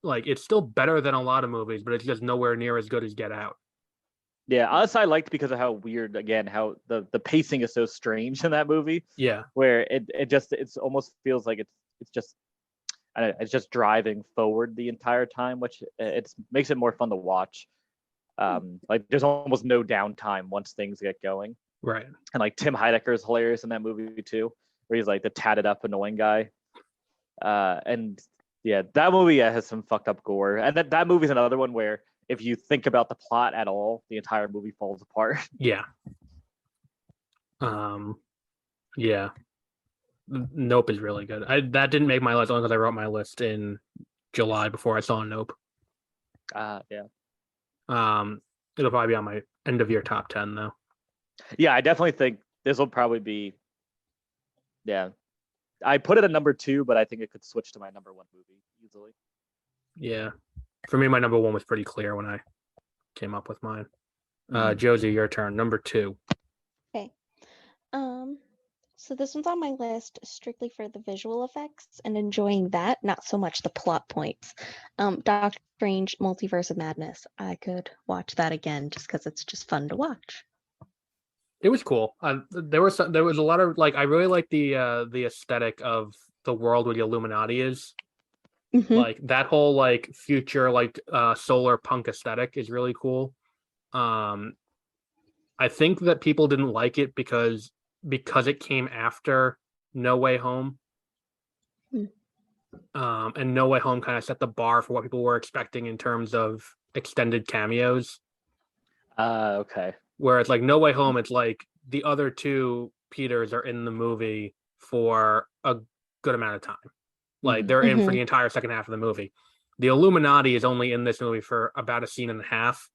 it's still better than a lot of movies, but it's just nowhere near as good as Get Out. Yeah, Us I liked because of how weird, again, how the pacing is so strange in that movie. Yeah, where it almost feels like it's just driving forward the entire time, which it makes it more fun to watch. Like, there's almost no downtime once things get going. Right. And like Tim Heidecker is hilarious in that movie too, where he's like the tatted up annoying guy. And yeah, that movie has some fucked up gore, and that movie's another one where if you think about the plot at all, the entire movie falls apart. Yeah. Yeah. Nope is really good. That didn't make my list only because I wrote my list in July before I saw Nope. Yeah. It'll probably be on my end of year top 10 though. Yeah, I definitely think this will probably be. Yeah, I put it at number 2, but I think it could switch to my number 1 movie easily. Yeah, for me, my number 1 was pretty clear when I came up with mine. Josie, your turn. Number 2. Okay. So this one's on my list strictly for the visual effects and enjoying that, not so much the plot points. Doctor Strange Multiverse of Madness. I could watch that again just because it's just fun to watch. It was cool. There was a lot of like I really like the aesthetic of the world where the Illuminati is. Mm-hmm. Like that whole like future like solar punk aesthetic is really cool. I think that people didn't like it because it came after No Way Home. And No Way Home kind of set the bar for what people were expecting in terms of extended cameos. Okay. Whereas like No Way Home, it's like the other two Peters are in the movie for a good amount of time. Like they're in for the entire second half of the movie. The Illuminati is only in this movie for about a scene and a half.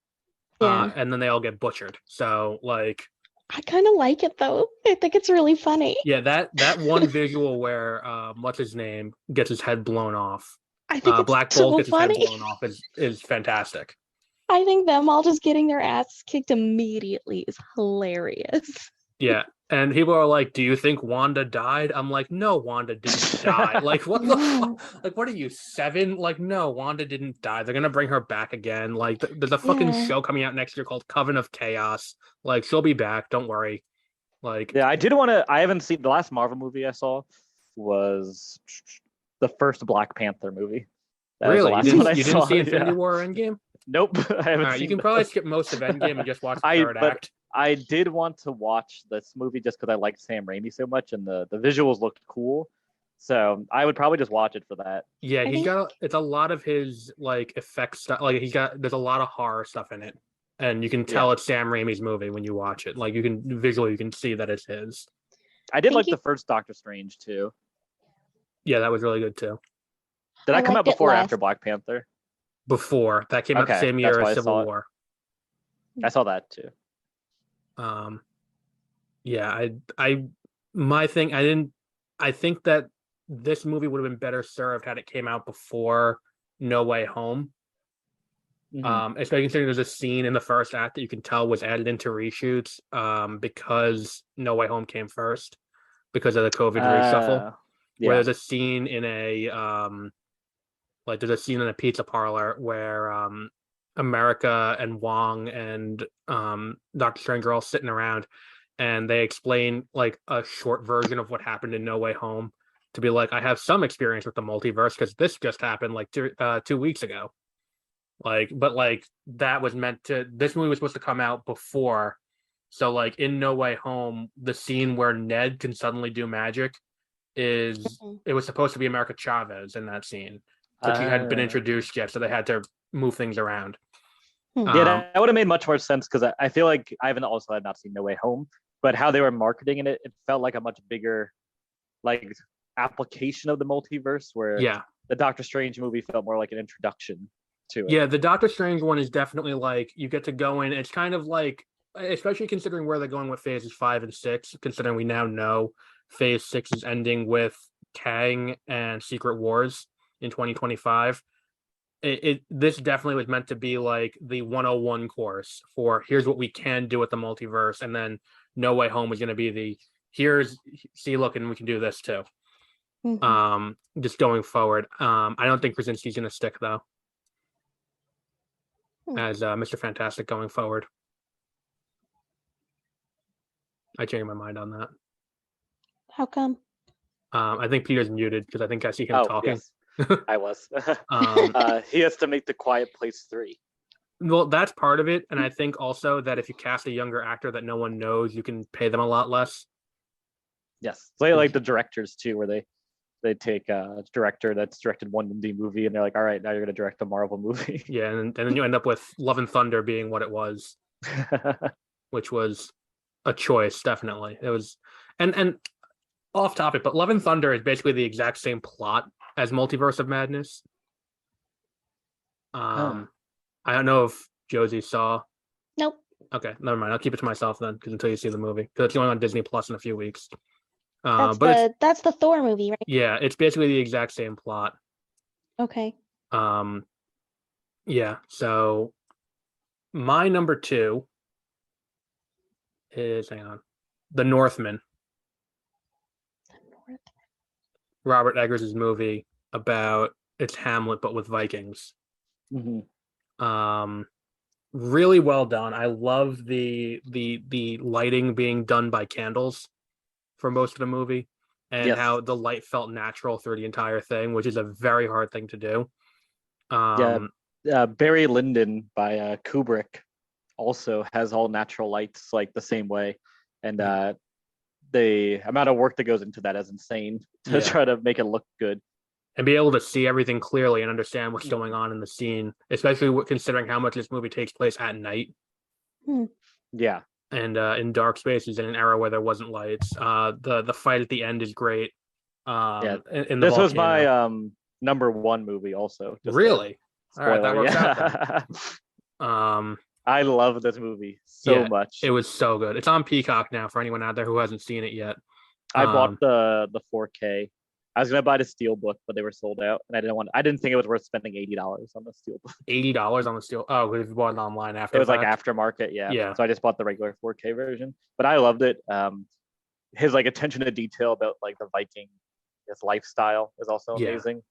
Yeah. And then they all get butchered. So like I kind of like it though. I think it's really funny. yeah, that one visual where what's his name gets his head blown off. I think it's Black so Bolt gets funny. his head blown off is fantastic. I think them all just getting their ass kicked immediately is hilarious. Yeah. And people are like, "Do you think Wanda died?" I'm like, "No, Wanda didn't die." Like, what the fuck? Like, what are you, 7? Like, no, Wanda didn't die. They're gonna bring her back again. Like, there's a fucking show coming out next year called Coven of Chaos. Like, she'll be back. Don't worry. Like, yeah, I did want to. I haven't seen the last Marvel movie I saw was the first Black Panther movie. That really? You didn't see Infinity War or Endgame? Nope, I haven't. Right, you can probably skip most of Endgame and just watch the third act. I did want to watch this movie just because I liked Sam Raimi so much and the visuals looked cool. So I would probably just watch it for that. Yeah, it's a lot of his like effects stuff. Like there's a lot of horror stuff in it. And you can tell it's Sam Raimi's movie when you watch it. Like you can see that it's his. I did like the first Doctor Strange too. Yeah, that was really good too. Did that come out before or after Black Panther? Before. That came out the same year as Civil War. I saw that too. Yeah, I think that this movie would have been better served had it came out before No Way Home. Especially considering there's a scene in the first act that you can tell was added into reshoots because No Way Home came first because of the COVID reshuffle. Where there's a scene in there's a scene in a pizza parlor where America and Wong and Doctor Strange are all sitting around and they explain like a short version of what happened in No Way Home to be like, I have some experience with the multiverse because this just happened like 2 weeks ago. But that was this movie was supposed to come out before. So like in No Way Home, the scene where Ned can suddenly do magic it was supposed to be America Chavez in that scene, but she hadn't been introduced yet, so they had to move things around. Yeah, that would have made much more sense because I feel like I had not seen No Way Home, but how they were marketing it felt like a much bigger like application of the multiverse where the Doctor Strange movie felt more like an introduction to it. Yeah, the Doctor Strange one is definitely like you get to go in. It's kind of like, especially considering where they're going with phases 5 and 6, considering we now know phase 6 is ending with Kang and Secret Wars in 2025. This definitely was meant to be like the 101 course for here's what we can do with the multiverse, and then No Way Home was going to be the look, and we can do this too. Just going forward. I don't think Krasinski's going to stick though as Mr. Fantastic going forward. I changed my mind on that. How come? I think Peter's muted because I think I see him talking. Yes. I was. He has to make The Quiet Place 3. Well, that's part of it, and I think also that if you cast a younger actor that no one knows, you can pay them a lot less. Yes, so they like the directors too, where they take a director that's directed one indie movie, and they're like, all right, now you're going to direct a Marvel movie. Yeah, and then you end up with Love and Thunder being what it was, which was a choice, definitely. It was, and off topic, but Love and Thunder is basically the exact same plot as Multiverse of Madness. I don't know if Josie saw. Nope. Okay, never mind. I'll keep it to myself then, because until you see the movie, because it's going on Disney Plus in a few weeks. That's the Thor movie, right? Yeah, it's basically the exact same plot. Okay. Yeah. So my number 2 is The Northman. Robert Eggers' movie about it's Hamlet but with Vikings. Mm-hmm. Really well done. I love the lighting being done by candles for most of the movie, and Yes. how the light felt natural through the entire thing, which is a very hard thing to do. Yeah. Um, Barry Lyndon by Kubrick also has all natural lights like the same way, and the amount of work that goes into that is insane to yeah, try to make it look good. and be able to see everything clearly and understand what's going on in the scene, especially considering how much this movie takes place at night Yeah. and in dark spaces in an era where there wasn't lights. The fight at the end is great. Yeah. In the This was volcano. my number one movie also. Just Really? All right, that spoiler. works out then. I love this movie so Yeah, much. it was so good. It's on Peacock now for anyone out there who hasn't seen it yet. I bought the 4K. I was gonna buy the Steelbook, but they were sold out, and I didn't think it was worth spending $80 on the Steelbook. $80 on the Steel. Oh, if you bought it online after. It was like aftermarket, yeah. Yeah. So I just bought the regular 4K version, but I loved it. His like attention to detail about like the Viking, his lifestyle is also amazing,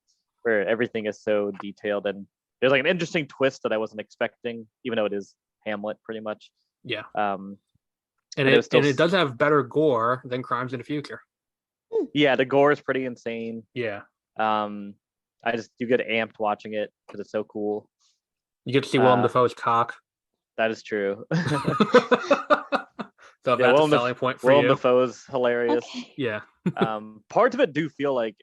where everything is so detailed, and there's like an interesting twist that I wasn't expecting, even though it is Hamlet pretty much. Yeah. And it does have better gore than Crimes in the Future. Yeah, the gore is pretty insane. Yeah. You get amped watching it because it's so cool. You get to see Willem Dafoe's cock. That is true. So that's a selling point for Willem you. Dafoe is hilarious. Okay. Yeah. Parts of it do feel like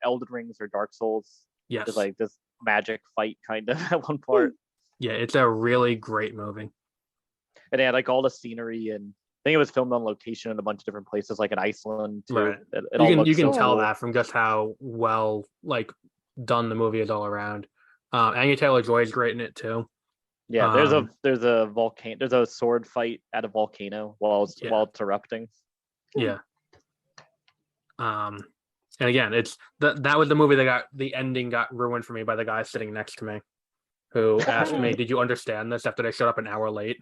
Elden Rings or Dark Souls. Yes. There's like this magic fight kind of at one part. Yeah, it's a really great movie. And they had like all the scenery, and I think it was filmed on location in a bunch of different places, like in Iceland too. Right. You can tell that from just how well like done the movie is all around. Anya Taylor-Joy is great in it too. Yeah, there's a volcano. There's a sword fight at a volcano while it's erupting. Yeah. And again, it's that was the movie that got the ending got ruined for me by the guy sitting next to me, who asked me, "Did you understand this?" After they showed up an hour late.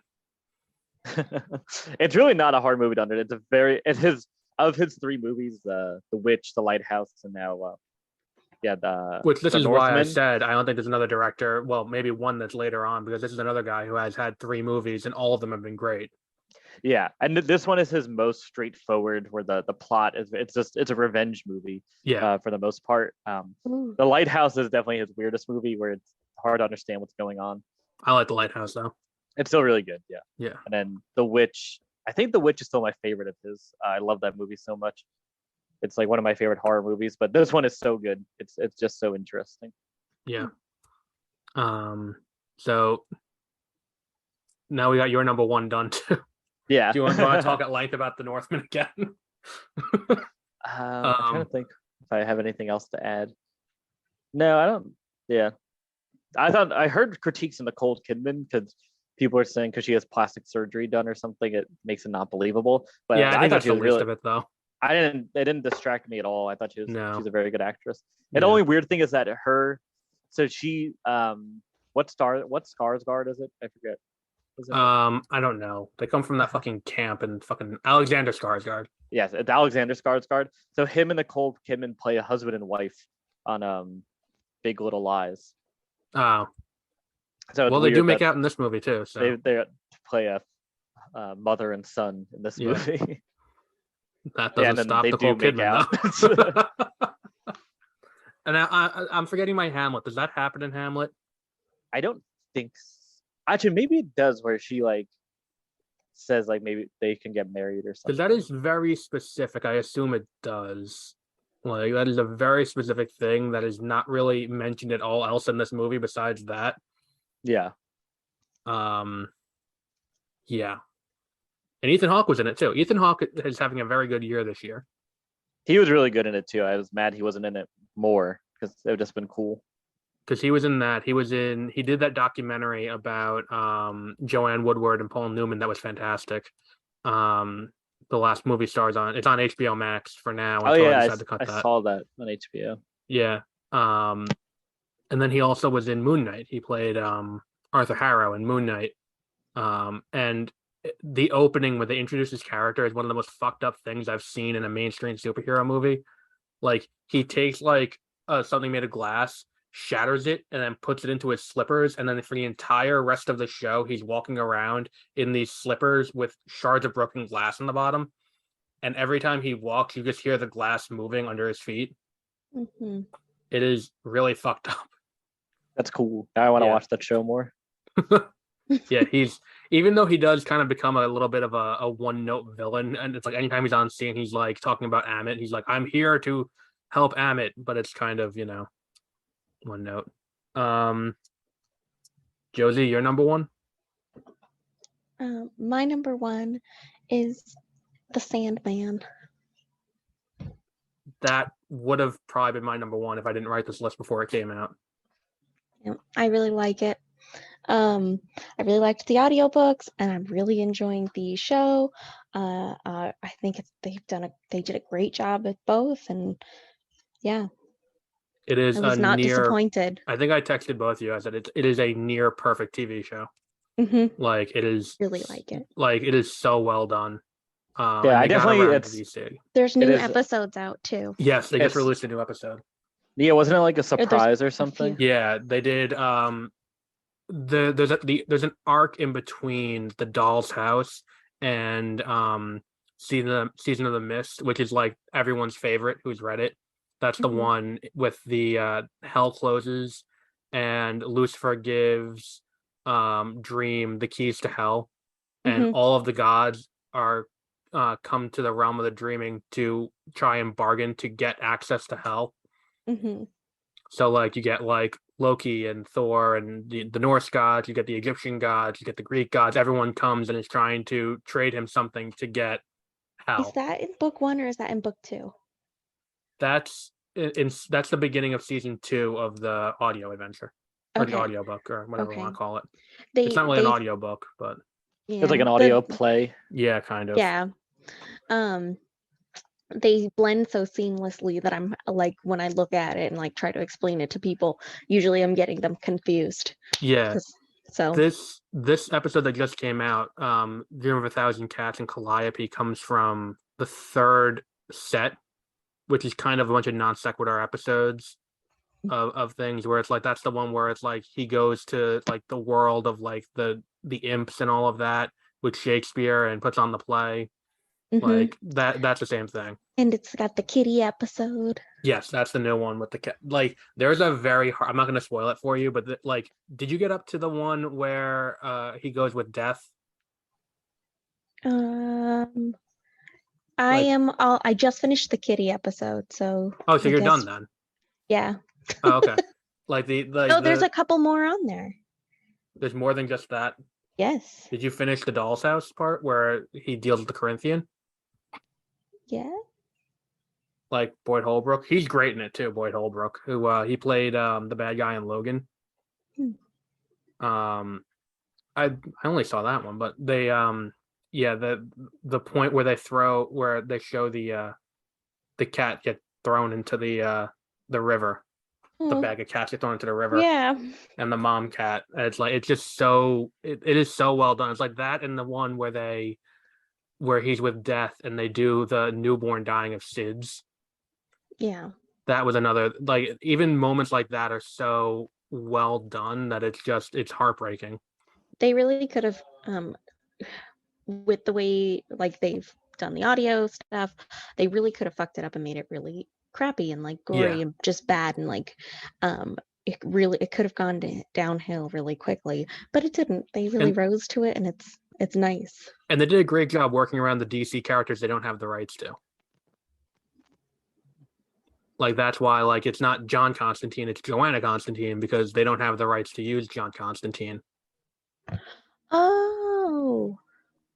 It's really not a hard movie to understand. It's his three movies, The Witch, The Lighthouse, and now which this the is Northman. why I said I don't think there's another director. Well, maybe one that's later on, because this is another guy who has had 3 movies and all of them have been great. Yeah, and this one is his most straightforward, where the plot is it's a revenge movie. Yeah, for the most part. The Lighthouse is definitely his weirdest movie, where it's hard to understand what's going on. I like The Lighthouse though. It's still really good. Yeah. Yeah. And then The Witch. I think The Witch is still my favorite of his. I love that movie so much. It's like one of my favorite horror movies, but this one is so good. It's just so interesting. Yeah. So now we got your number 1 done too. Yeah. Do you want to talk at length about The Northman again? I'm trying to think if I have anything else to add. No, I don't. Yeah. I heard critiques of Nicole Kidman because people are saying because she has plastic surgery done or something, it makes it not believable. But yeah, I think that's she was the least of it though. It didn't distract me at all. I thought she's a very good actress. And the only weird thing is that she what Skarsgård is it? I forget. I don't know. They come from that fucking camp and fucking Alexander Skarsgård. Yes, it's Alexander Skarsgård. So him and Nicole Kidman play a husband and wife on Big Little Lies. Oh. So well, they do make out in this movie too. So they play a mother and son in this movie. That doesn't stop Nicole Kidman. And I'm forgetting my Hamlet. Does that happen in Hamlet? I don't think so. Actually, maybe it does, where she like says like maybe they can get married or something. Because that is very specific. I assume it does. Like that is a very specific thing that is not really mentioned at all else in this movie besides that. Yeah. Yeah. And Ethan Hawke was in it too. Ethan Hawke is having a very good year this year. He was really good in it too. I was mad he wasn't in it more because it would just been cool. Because he was in that. He did that documentary about Joanne Woodward and Paul Newman. That was fantastic. The last movie stars on. It's on HBO Max for now. Oh yeah, I saw that on HBO. Yeah. And then he also was in Moon Knight. He played Arthur Harrow in Moon Knight. And the opening where they introduce his character is one of the most fucked up things I've seen in a mainstream superhero movie. Like he takes like something made of glass, shatters it, and then puts it into his slippers, and then for the entire rest of the show, he's walking around in these slippers with shards of broken glass on the bottom. And every time he walks, you just hear the glass moving under his feet. Mm-hmm. It is really fucked up. That's cool. I want to Yeah. watch that show more. Yeah, he's even though he does kind of become a little bit of a one-note villain, and it's like anytime he's on scene, he's like talking about Amit. He's like, I'm here to help Amit, but it's kind of, one note. Josie, your number one? My number one is The Sandman. That would have probably been my number one if I didn't write this list before it came out. Yeah, I really like it. I really liked the audiobooks, and I'm really enjoying the show. I think they did a great job at both, and yeah, It is I was a not near. disappointed. I think I texted both of you. I said it is a near perfect TV show. Mm-hmm. Like it is Really like it. Like it is so well done. Yeah, And I they got definitely around to it's DC. There's it new is episodes out too. Yes, they just it's released a new episode. yeah, wasn't it like a Or there's surprise or a few. something? Yeah, they did. There's an arc in between the Doll's House and season of the Mist, which is like everyone's favorite who's read it. That's the Mhm. one with the hell closes and Lucifer gives Dream the keys to hell, and Mhm. all of the gods are come to the realm of the dreaming to try and bargain to get access to hell. Mhm. So like you get like Loki and Thor and the Norse gods, you get the Egyptian gods, you get the Greek gods. Everyone comes and is trying to trade him something to get Is hell. that in book 1 or is that in book 2? That's the beginning of season 2 of the audio adventure or the Okay. audiobook or whatever you want Okay. to call it. It's They not really an they audiobook, but It's like yeah an audio play. yeah, kind of. yeah they blend so seamlessly that I'm like when I look at it and like try to explain it to people, usually I'm getting them confused. Yeah. So This episode that just came out, Dream of a Thousand Cats and Calliope, comes from the third set, which is kind of a bunch of non sequitur episodes of things where it's like that's the one where it's like he goes to like the world of like the imps and all of that with Shakespeare and puts on the play. mhm. Like that's the same thing. And it's got the kitty episode. Yes, that's the new one with the cat. Like there's a very hard, I'm not going to spoil it for you, but like did you get up to the one where he goes with death? Um Like I just finished the kitty episode, so oh, so I you're guess done then. yeah. Oh, okay. Like There's a couple more on there. there's more than just that. Yes. Did you finish the doll's house part where he deals with the Corinthian? Yeah. Like Boyd Holbrook. He's great in it too, Boyd Holbrook, who he played the bad guy in Logan. I only saw that one, but they yeah, the point where they show the cat get thrown into the river. The bag of cats get thrown into the river. Yeah. And the mom cat. It's like it's just so it is so well done. It's like that and the one where he's with death and they do the newborn dying of SIDS. Yeah. That was another like even moments like that are so well done that it's heartbreaking. They really could have with the way like they've done the audio stuff, they really could have fucked it up and made it really crappy and like gory and just bad and like it could have gone downhill really quickly, but it didn't. They really rose to it, and it's nice. And they did a great job working around the DC characters they don't have the rights to. Like that's why like it's not John Constantine, it's Joanna Constantine because they don't have the rights to use John Constantine. Oh.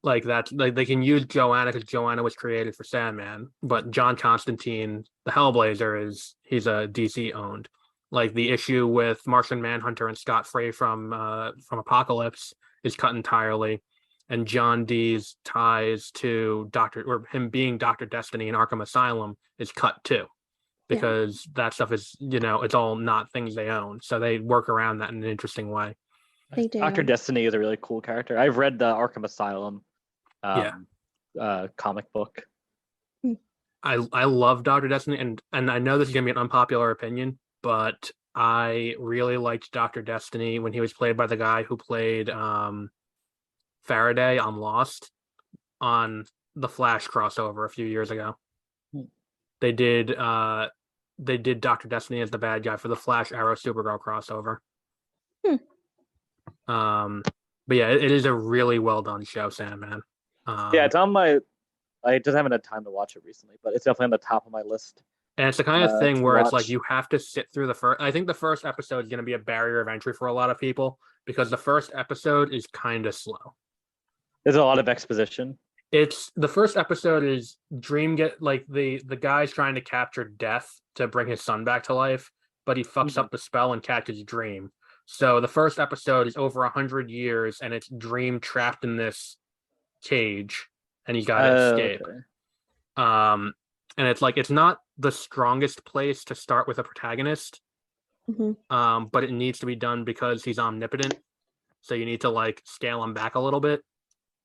Like that's like they can use Joanna because Joanna was created for Sandman, but John Constantine, the Hellblazer, he's a DC owned. Like the issue with Martian Manhunter and Scott Frey from Apocalypse is cut entirely, and John Dee's ties to him being Dr. Destiny in Arkham Asylum is cut too, because that stuff is it's all not things they own, so they work around that in an interesting way. They do. Dr. Destiny is a really cool character. I've read the Arkham Asylum comic book. I love Dr. Destiny, and I know this is gonna be an unpopular opinion, but I really liked Dr. Destiny when he was played by the guy who played Faraday on Lost on the Flash crossover a few years ago. Hmm. They did Dr. Destiny as the bad guy for the Flash Arrow Supergirl crossover. But yeah, it is a really well done show, Sandman. Yeah, it's on my. I just haven't had time to watch it recently, but it's definitely on the top of my list And it's the kind of thing to where it's like watch. you have to sit through the first. I think the first episode is going to be a barrier of entry for a lot of people because the first episode is kind of slow. There's a lot of exposition. It's the first episode is Dream get like the guy's trying to capture Death to bring his son back to life, but he fucks up the spell and catches Dream. So the first episode is over 100 years, and it's Dream trapped in this cage, and he's got to escape. Okay. And it's like it's not the strongest place to start with a protagonist, but it needs to be done because he's omnipotent. So you need to like scale him back a little bit.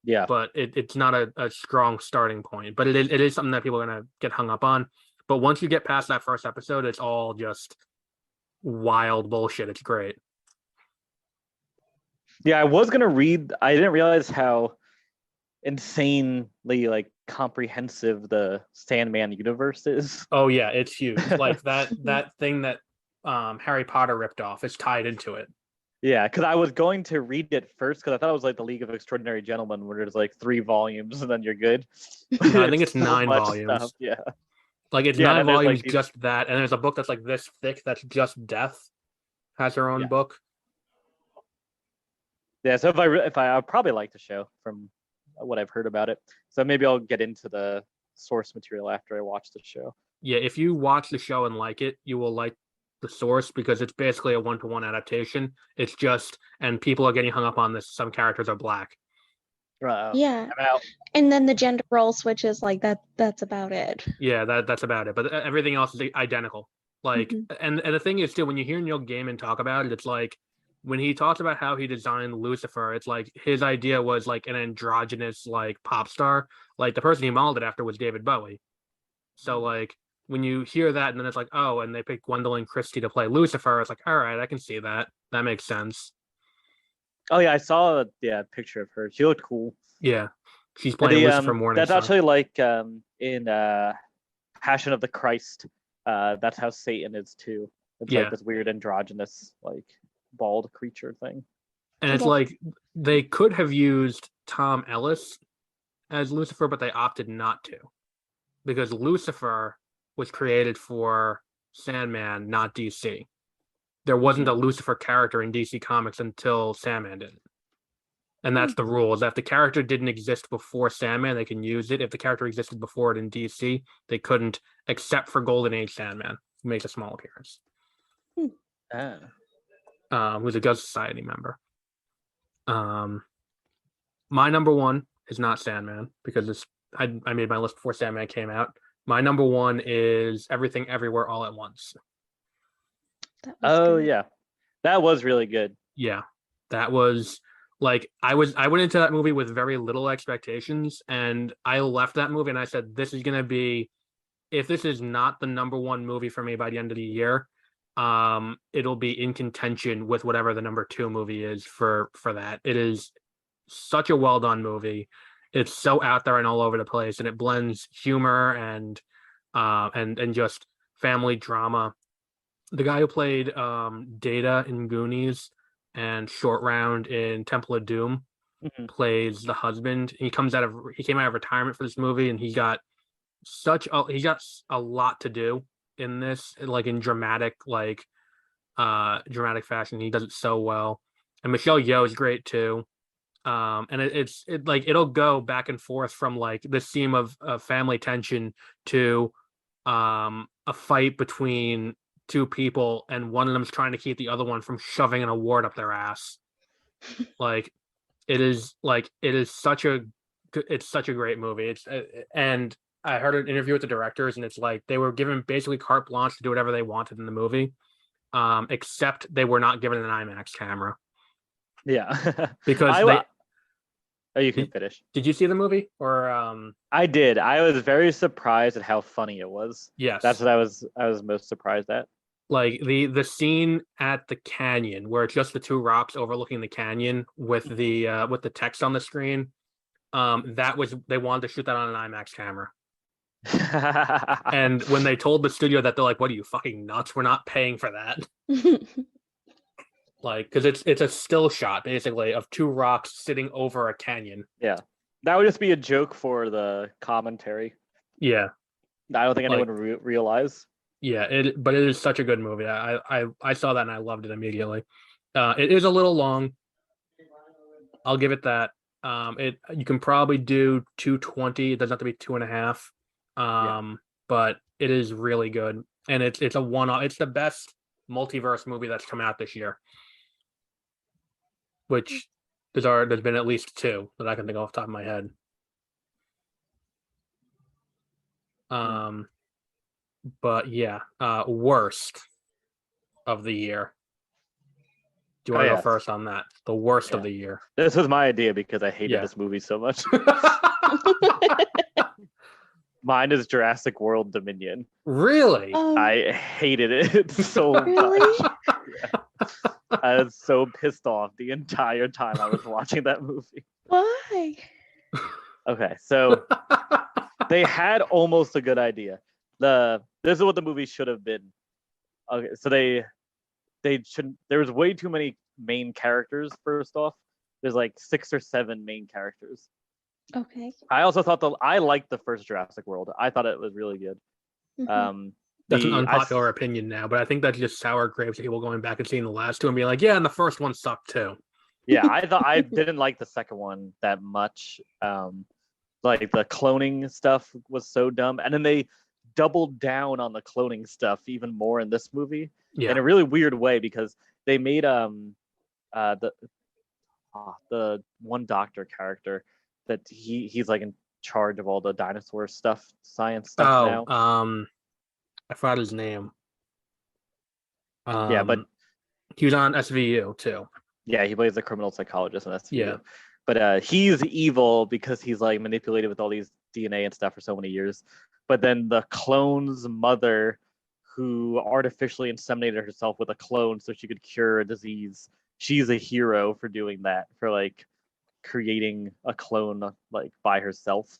Yeah. But it's not a strong starting point. But it is something that people are gonna get hung up on. But once you get past that first episode, it's all just wild bullshit. It's great. Yeah, I was gonna read. I didn't realize how insanely like comprehensive the Sandman universe is. Oh yeah, it's huge. Like that thing that Harry Potter ripped off is tied into it. Yeah, because I was going to read it first because I thought it was like the League of Extraordinary Gentlemen, where there's like 3 volumes and then you're good. No, I think it's so 9 much volumes. stuff. Yeah, like it's Yeah, 9 and there's, volumes, like, just that, and there's a book that's like this thick that's just Death has her own Yeah. book. yeah. So I'd probably like the show from what I've heard about it. So maybe I'll get into the source material after I watch the show. Yeah, if you watch the show and like it, you will like the source because it's basically a 1-to-1 adaptation. It's just, and people are getting hung up on this. Some characters are black. Yeah. I'm out. And then the gender role switches, like that's about it. Yeah, that's about it. But everything else is identical. Like, and the thing is too, when you hear Neil Gaiman talk about it, it's like when he talks about how he designed Lucifer, it's like his idea was like an androgynous like pop star. Like the person he modeled it after was David Bowie. So like when you hear that, and then it's like, oh, and they picked Gwendolyn Christie to play Lucifer, it's like, all right, I can see that. That makes sense. Oh yeah, I saw a picture of her. She looked cool. Yeah, she's playing Lucifer Morningstar. That's actually like in Passion of the Christ. That's how Satan is too. It's like this weird androgynous, like bald creature thing. And it's like they could have used Tom Ellis as Lucifer, but they opted not to. Because Lucifer was created for Sandman, not DC. There wasn't a Lucifer character in DC Comics until Sandman did. And that's the rule, is that if the character didn't exist before Sandman, they can use it. If the character existed before it in DC, they couldn't, except for Golden Age Sandman, who makes a small appearance. Who's a Ghost Society member. My number one is not Sandman, because I made my list before Sandman came out. My number one is Everything Everywhere All at Once. Good. Yeah, that was really good. Yeah, that was like I went into that movie with very little expectations, and I left that movie and I said, this is gonna be, if this is not the number one movie for me by the end of the year, it'll be in contention with whatever the number 2 movie is for that. It is such a well done movie. It's so out there and all over the place, and it blends humor and just family drama. The guy who played Data in Goonies and Short Round in Temple of Doom plays the husband. He came out of retirement for this movie, and he got a lot to do in this, like in dramatic fashion. He does it so well, and Michelle Yeoh is great too. And it'll go back and forth from like this theme of family tension to a fight between 2 people, and one of them's trying to keep the other one from shoving an award up their ass. It is such a great movie. And I heard an interview with the directors, and it's like they were given basically carte blanche to do whatever they wanted in the movie, except they were not given an IMAX camera. Yeah, because Oh, you can finish. Did you see the movie or I did. I was very surprised at how funny it was. Yes. That's what I was most surprised at. Like the scene at the canyon where it's just the two rocks overlooking the canyon with the text on the screen. That was they wanted to shoot that on an IMAX camera. And when they told the studio that, they're like, "What are you, fucking nuts? We're not paying for that." Like, because it's a still shot basically of two rocks sitting over a canyon. Yeah, that would just be a joke for the commentary. Yeah, I don't think anyone realize. Yeah, but it is such a good movie. I saw that and I loved it immediately. It is a little long. I'll give it that. You can probably do 220. It doesn't have to be 2.5. But it is really good, and it's a one-off. It's the best multiverse movie that's come out this year. Which there's been at least two that I can think off the top of my head. But yeah, worst of the year. Do you want to go first on that? The worst of the year. This was my idea because I hated this movie so much. Mine is Jurassic World Dominion. Really? I hated it so much. I was so pissed off the entire time I was watching that movie. Why? Okay, so they had almost a good idea. This is what the movie should have been. Okay, so they should. There was way too many main characters. First off, there's like 6 or 7 main characters. Okay. I also thought I liked the first Jurassic World. I thought it was really good. Mm-hmm. That's an unpopular opinion now, but I think that's just sour grapes of people going back and seeing the last two and being like, yeah, and the first one sucked too. Yeah, I thought I didn't like the second one that much. Like the cloning stuff was so dumb, and then they doubled down on the cloning stuff even more in this movie in a really weird way, because they made the one doctor character that he's like in charge of all the dinosaur stuff, science stuff now. I forgot his name. Yeah, but he was on SVU too. Yeah, he plays a criminal psychologist on SVU. Yeah. But he's evil because he's like manipulated with all these DNA and stuff for so many years. But then the clone's mother, who artificially inseminated herself with a clone so she could cure a disease, she's a hero for doing that, for like creating a clone like by herself.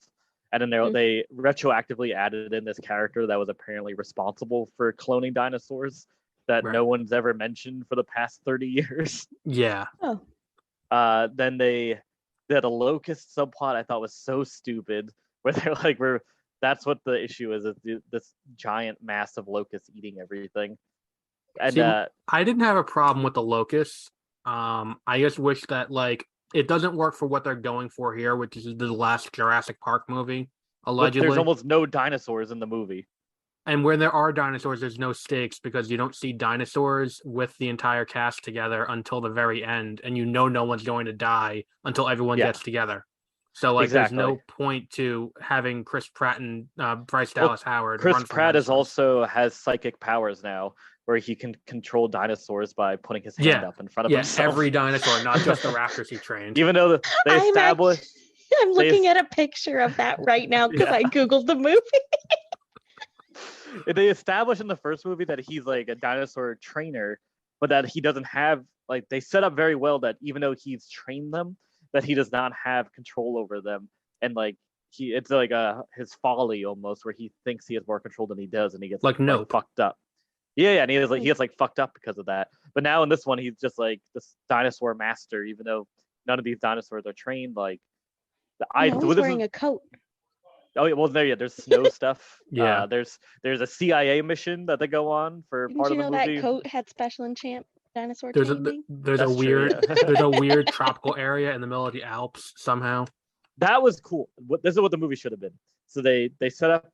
And then they retroactively added in this character that was apparently responsible for cloning dinosaurs that no one's ever mentioned for the past 30 years. Yeah. Oh. Then they had a locust subplot I thought was so stupid, where they're like, that's what the issue is this giant mass of locusts eating everything. And see, I didn't have a problem with the locusts. I just wish that like it doesn't work for what they're going for here, which is the last Jurassic Park movie, allegedly. But there's almost no dinosaurs in the movie. And where there are dinosaurs, there's no stakes because you don't see dinosaurs with the entire cast together until the very end, and no one's going to die until everyone gets together. So like, there's no point to having Chris Pratt and Bryce Dallas Howard. Chris Pratt has psychic powers now, where he can control dinosaurs by putting his hand up in front of himself. Every dinosaur, not just the raptors he trained. Even though they established... I'm looking at a picture of that right now because I Googled the movie. They established in the first movie that he's like a dinosaur trainer, but that he doesn't have, like, they set up very well that even though he's trained them, that he does not have control over them. And like, it's like his folly almost, where he thinks he has more control than he does, and he gets like fucked up. Yeah, and he gets like fucked up because of that. But now in this one, he's just like this dinosaur master, even though none of these dinosaurs are trained. Like, he's wearing a coat. Oh yeah, well there's snow stuff. Yeah, there's a CIA mission that they go on for part of the movie. Didn't you know that coat had special enchant dinosaur there's training? There's a weird tropical area in the middle of the Alps somehow. That was cool. This is what the movie should have been. So they set up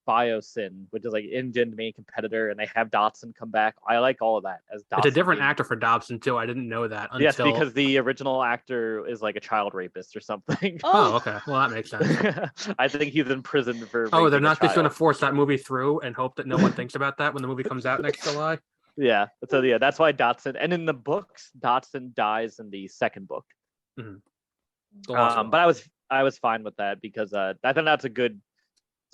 Biosyn, which is like Ingen's main competitor, and they have Dodson come back. I like all of that as Dodson. It's a different actor for Dobson too. I didn't know that until... Yes, because the original actor is like a child rapist or something. Oh, okay. Well, that makes sense. I think he's in prison for... Oh, they're not just going to force that movie through and hope that no one thinks about that when the movie comes out next July? Yeah. So that's why Dodson... And in the books, Dodson dies in the second book. Mm-hmm. But I was fine with that because I think that's a good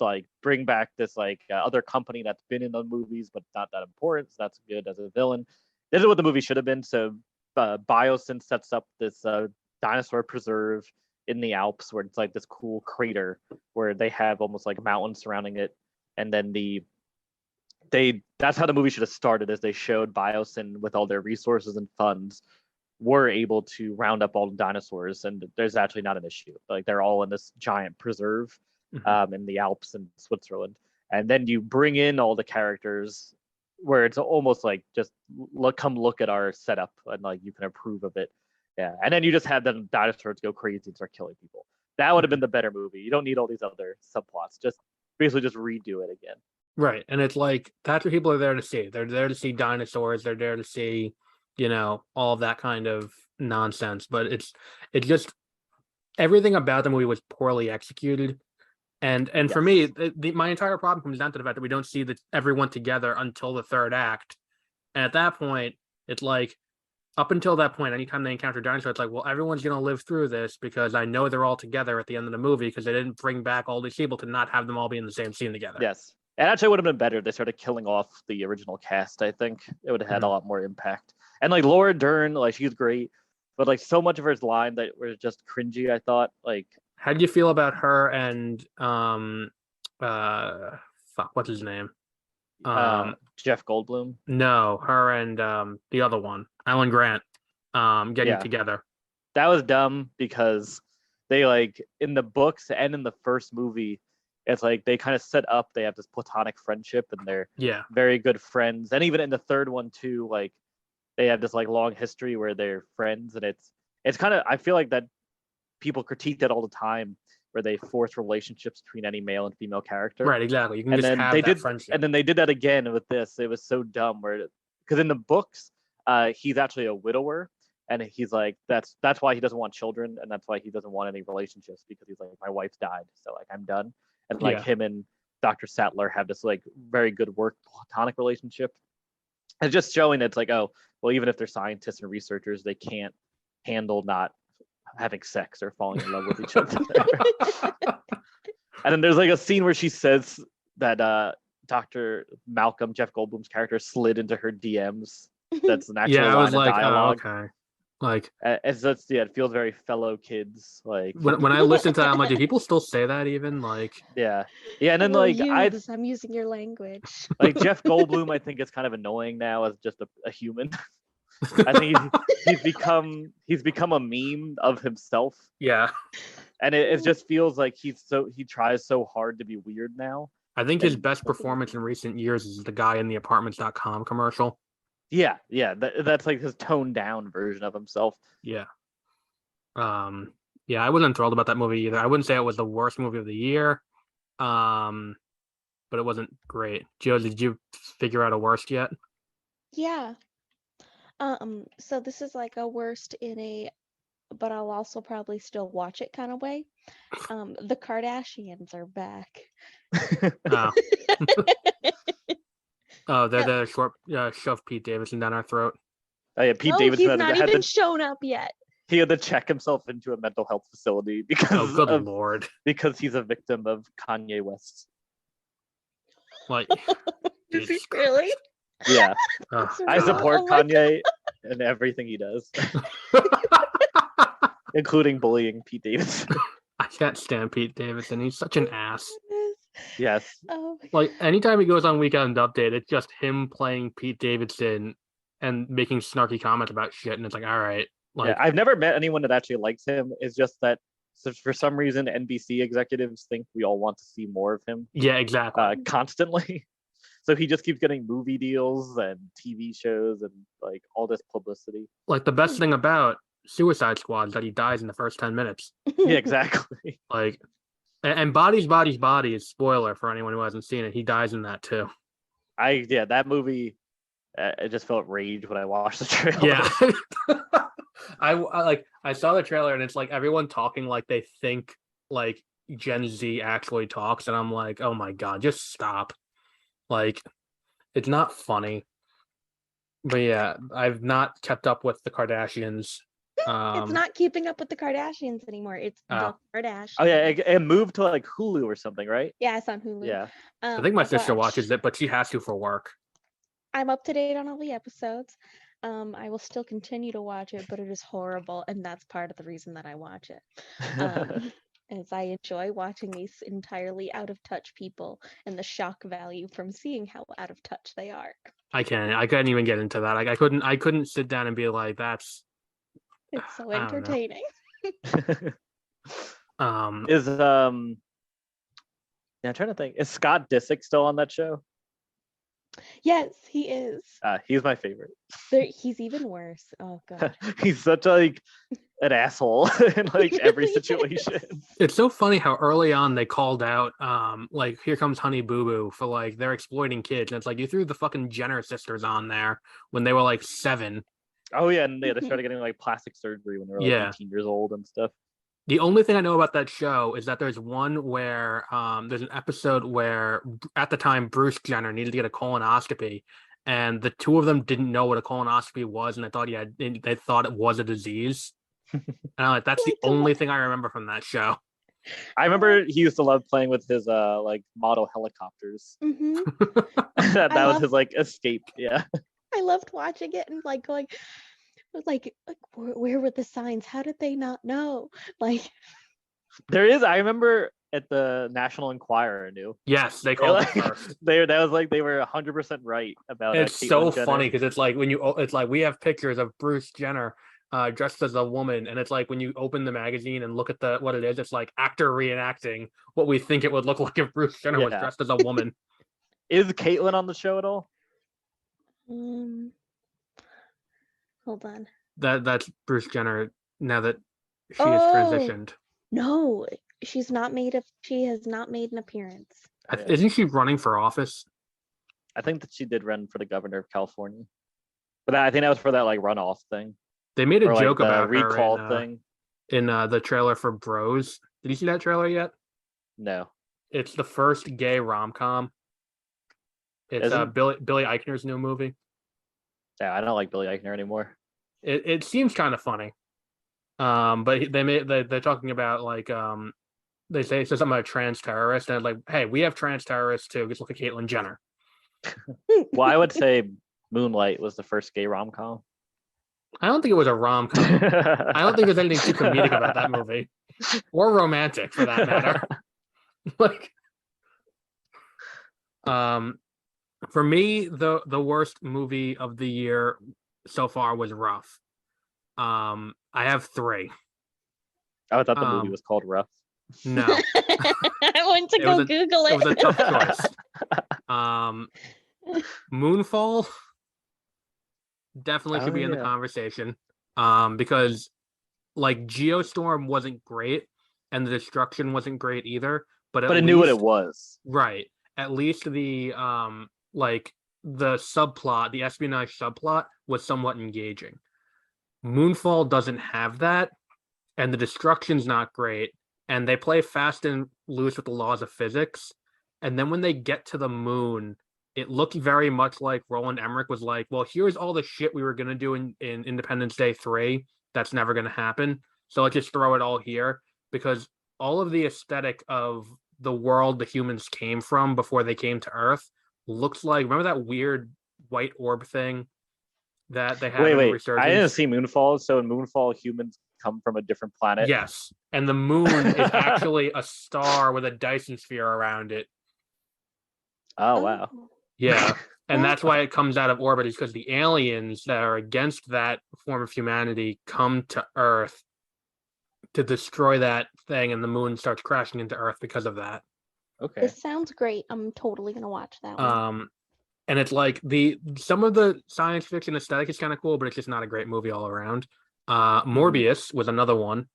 like bring back this like other company that's been in the movies but not that important. So that's good as a villain. This is what the movie should have been. So Biosyn sets up this dinosaur preserve in the Alps where it's like this cool crater where they have almost like mountains surrounding it, and then that's how the movie should have started, as they showed Biosyn with all their resources and funds were able to round up all the dinosaurs, and there's actually not an issue. Like they're all in this giant preserve in the Alps in Switzerland, and then you bring in all the characters where it's almost like just come look at our setup and like you can approve of it. Yeah, and then you just have the dinosaurs go crazy and start killing people. That would have been the better movie. You don't need all these other subplots. Just basically just redo it again. Right. And it's like that's what people are there to see. They're there to see dinosaurs. They're there to see, all of that kind of nonsense. But it's just everything about the movie was poorly executed. And for me, my entire problem comes down to the fact that we don't see everyone together until the third act. And at that point, it's like up until that point, anytime they encounter dinosaurs, it's like, well, everyone's going to live through this because I know they're all together at the end of the movie because they didn't bring back all these people to not have them all be in the same scene together. Yes. And actually, it would have been better if they started killing off the original cast. I think it would have had a lot more impact. And like Laura Dern, like she's great, but like so much of her line that was just cringy. I thought, like, how do you feel about her and what's his name? Jeff Goldblum. No, her and the other one, Alan Grant, getting together. That was dumb because they like in the books and in the first movie. It's like they kind of set up, they have this platonic friendship and they're very good friends. And even in the third one too, like they have this like long history where they're friends, and it's kind of, I feel like that people critique that all the time where they force relationships between any male and female character. Right, exactly. You can just have that friendship. And then they did that again with this. It was so dumb because in the books, he's actually a widower. And he's like, that's why he doesn't want children, and that's why he doesn't want any relationships, because he's like, my wife's died, so like I'm done. And like him and Dr. Sattler have this like very good work platonic relationship. It's just showing it's like, oh, well, even if they're scientists and researchers, they can't handle not having sex or falling in love with each other. And then there's like a scene where she says that Dr. Malcolm, Jeff Goldblum's character, slid into her DMs. That's an actual line of dialogue. Oh, okay. Like it's just, it feels very fellow kids. Like when I listen to that, I'm like, do people still say that even? Like yeah, and then like I'm using your language. Like Jeff Goldblum, I think is kind of annoying now as just a human. I think he's become a meme of himself. Yeah, and it just feels like he tries so hard to be weird now. I think his best performance in recent years is the guy in the apartments.com commercial. Yeah, that's like his toned down version of himself. Yeah. Yeah, I wasn't thrilled about that movie either. I wouldn't say it was the worst movie of the year. But it wasn't great. Josie, did you figure out a worst yet? Yeah. So this is like a worst but I'll also probably still watch it kind of way. The Kardashians are back. Oh. Oh, they're the short shove Pete Davidson down our throat. Oh yeah, Pete Davidson he's not even shown up yet. He had to check himself into a mental health facility because Lord, because he's a victim of Kanye West. Like, is he really? Yeah, I support Kanye and everything he does, including bullying Pete Davidson. I can't stand Pete Davidson. He's such an ass. Yes. Oh like anytime he goes on Weekend Update, it's just him playing Pete Davidson and making snarky comments about shit, and it's like, all right. Like, I've never met anyone that actually likes him. It's just that for some reason NBC executives think we all want to see more of him. Yeah, exactly. Constantly. So he just keeps getting movie deals and TV shows and like all this publicity. Like the best thing about Suicide Squad is that he dies in the first 10 minutes. Yeah, exactly. Like, and Bodies, is spoiler for anyone who hasn't seen it. He dies in that too. That movie, it just felt rage when I watched the trailer. Yeah. I saw the trailer and it's like everyone talking like they think like Gen Z actually talks, and I'm like, oh my god, just stop. Like, it's not funny. But yeah, I've not kept up with the Kardashians It's not Keeping Up with the Kardashians anymore. It's The Kardashians. Oh yeah, it moved to like Hulu or something, right? Yeah, it's on Hulu. Yeah. I think my sister watches it, but she has to for work. I'm up to date on all the episodes. I will still continue to watch it, but it is horrible, and that's part of the reason that I watch it. As I enjoy watching these entirely out of touch people and the shock value from seeing how out of touch they are. I couldn't even get into that. I couldn't sit down and be like, that's. It's so entertaining. Yeah, I'm trying to think. Is Scott Disick still on that show? Yes, he is. He's my favorite. He's even worse. Oh god. He's such an asshole in like every situation. It's so funny how early on they called out like Here Comes Honey Boo Boo for like they're exploiting kids, and it's like you threw the fucking Jenner sisters on there when they were like 7. Oh yeah, and they started getting like plastic surgery when they were like 18 years old and stuff. The only thing I know about that show is that there's one where there's an episode where at the time Bruce Jenner needed to get a colonoscopy, and the two of them didn't know what a colonoscopy was, and they thought it was a disease. And I'm like, that's the only thing I remember from that show. I remember he used to love playing with his like model helicopters. that was his like escape. Yeah. I loved watching it and like going like where were the signs? How did they not know? Like there is. I remember at the National Enquirer, I knew. Yes, they called it first. That was like they were 100% right about it. It's so funny because it's like it's like we have pictures of Bruce Jenner dressed as a woman, and it's like when you open the magazine and look at what it is, it's like actor reenacting what we think it would look like if Bruce Jenner was dressed as a woman. Is Caitlyn on the show at all? Hold on. That's Bruce Jenner now that she has transitioned. No, she has not made an appearance. Isn't she running for office? I think that she did run for the governor of California, but I think that was for that like runoff thing. They made a joke about recall her thing in the trailer for Bros. Did you see that trailer yet? No. It's the first gay rom-com. It's Billy Eichner's new movie. Yeah, I don't like Billy Eichner anymore. It seems kind of funny, but they're talking about like they say something about trans terrorists, and like, hey, we have trans terrorists too. Just look at Caitlyn Jenner. Well, I would say Moonlight was the first gay rom-com. I don't think it was a rom-com. I don't think there's anything too comedic about that movie, or romantic for that matter. Like, for me, the worst movie of the year so far was Rough. I have 3. I thought the movie was called Rough. No. I went to Google it. It was a tough choice. Moonfall definitely should be in the conversation. Because like Geostorm wasn't great and the destruction wasn't great either, but it knew what it was. Right. At least the like the subplot, the espionage subplot was somewhat engaging. Moonfall doesn't have that, and the destruction's not great, and they play fast and loose with the laws of physics. And then when they get to the moon, it looked very much like Roland Emmerich was like, well, here's all the shit we were going to do in Independence Day 3 that's never going to happen, so let's just throw it all here, because all of the aesthetic of the world the humans came from before they came to Earth looks like, remember that weird white orb thing that they had in Resurgence? I didn't see Moonfall. So in Moonfall, humans come from a different planet. Yes, and the moon is actually a star with a Dyson sphere around it. Oh wow. Yeah, and that's why it comes out of orbit, is because the aliens that are against that form of humanity come to Earth to destroy that thing, and the moon starts crashing into Earth because of that. Okay. This sounds great. I'm totally gonna watch that one. And it's like some of the science fiction aesthetic is kind of cool, but it's just not a great movie all around. Morbius was another one.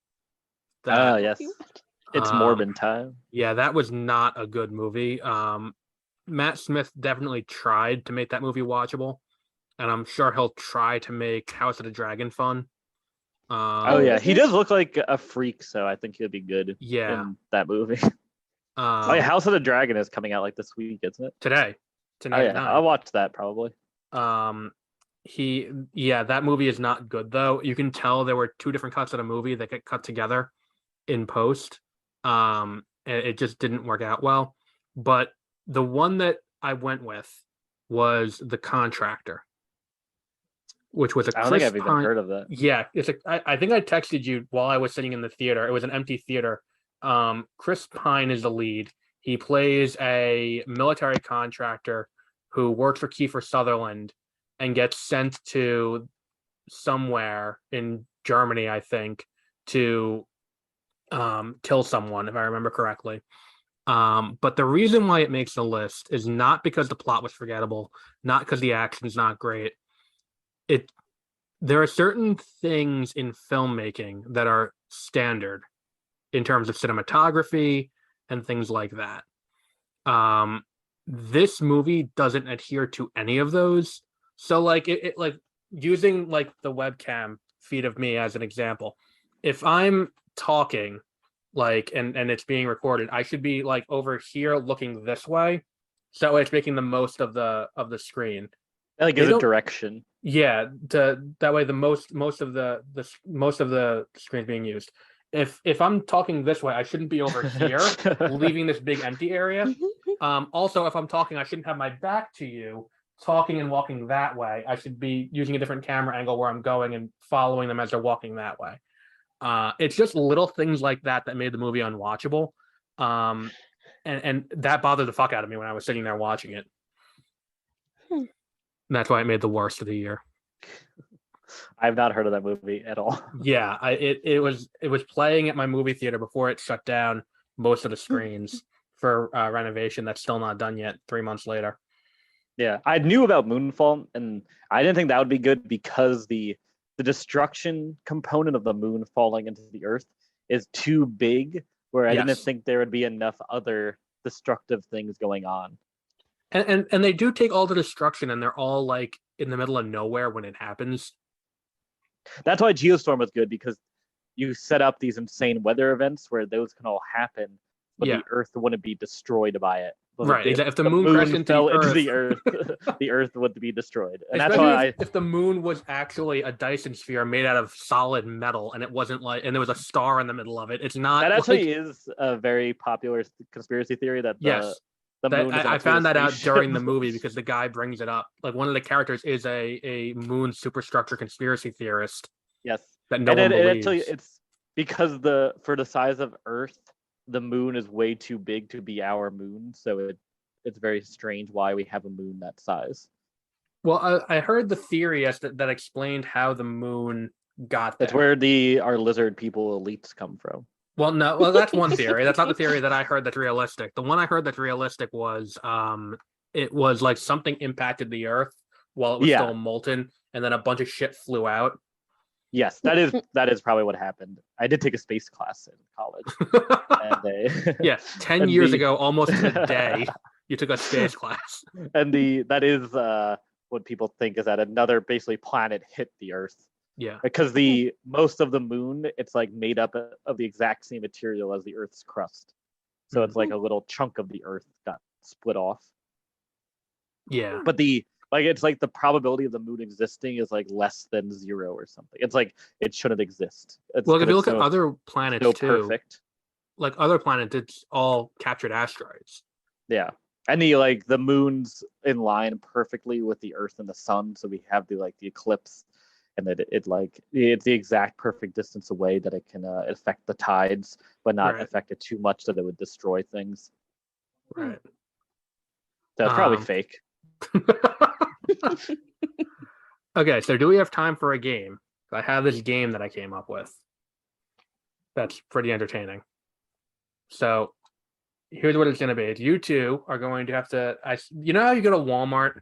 Yes. It's Morbin time. Yeah, that was not a good movie. Matt Smith definitely tried to make that movie watchable, and I'm sure he'll try to make House of the Dragon fun. He does look like a freak, so I think he'll be good in that movie. House of the Dragon is coming out like this week, isn't it? Tonight. I'll watch that probably. that movie is not good though. You can tell there were two different cuts of the movie that get cut together in post. And it just didn't work out well. But the one that I went with was The Contractor, which was a I don't think Chris I've even Pine. heard of that. Yeah, I think I texted you while I was sitting in the theater. It was an empty theater. Chris Pine is the lead. He plays a military contractor who works for Kiefer Sutherland and gets sent to somewhere in Germany, I think, to kill someone, if I remember correctly. But the reason why it makes the list is not because the plot was forgettable, not because the action's not great. There are certain things in filmmaking that are standard in terms of cinematography and things like that. This movie doesn't adhere to any of those. So like it like using like the webcam feed of me as an example, if I'm talking like and it's being recorded, I should be like over here looking this way, so it's making the most of the screen. That like gives a direction. Yeah, that way the most of the screen's being used. If I'm talking this way, I shouldn't be over here, leaving this big empty area. Also, if I'm talking, I shouldn't have my back to you, talking and walking that way. I should be using a different camera angle where I'm going and following them as they're walking that way. It's just little things like that that made the movie unwatchable. And that bothered the fuck out of me when I was sitting there watching it. That's why it made the worst of the year. I've not heard of that movie at all. Yeah, it was playing at my movie theater before it shut down most of the screens for renovation. That's still not done yet. 3 months later. Yeah, I knew about Moonfall, and I didn't think that would be good because the destruction component of the moon falling into the earth is too big. Where I didn't think there would be enough other destructive things going on. And they do take all the destruction, and they're all like in the middle of nowhere when it happens. That's why Geostorm was good, because you set up these insane weather events where those can all happen, but the Earth wouldn't be destroyed by it. But right. If the moon crashed into the Earth, the Earth would be destroyed. And especially that's why if the moon was actually a Dyson sphere made out of solid metal, and it wasn't like, and there was a star in the middle of it. It's not. That actually is a very popular conspiracy theory that the moon is I found that out during the movie because the guy brings it up. Like one of the characters is a moon superstructure conspiracy theorist. Yes, that no one believes. Actually, it's because for the size of Earth, the moon is way too big to be our moon. So it's very strange why we have a moon that size. Well, I heard the theory that explained how the moon got there. That's where our lizard people elites come from. Well, no, that's one theory. That's not the theory that I heard that's realistic. The one I heard that's realistic was it was like something impacted the Earth while it was still molten, and then a bunch of shit flew out. Yes, that is probably what happened. I did take a space class in college. And 10 years ago, almost to the day, you took a space class. And that is what people think is that another basically planet hit the Earth. Yeah, because most of the moon, it's like made up of the exact same material as the Earth's crust, so it's like a little chunk of the Earth got split off. Yeah, but it's like the probability of the moon existing is like less than 0 or something. It's like it shouldn't exist. If you look at other planets too, perfect. Like other planets, it's all captured asteroids. Yeah, and the moon's in line perfectly with the Earth and the sun, so we have the eclipse. And that it's the exact perfect distance away that it can affect the tides, but not affect it too much that it would destroy things. Right. That's probably fake. Okay, so do we have time for a game? I have this game that I came up with. That's pretty entertaining. So here's what it's going to be. You two are going to have to. You know how you go to Walmart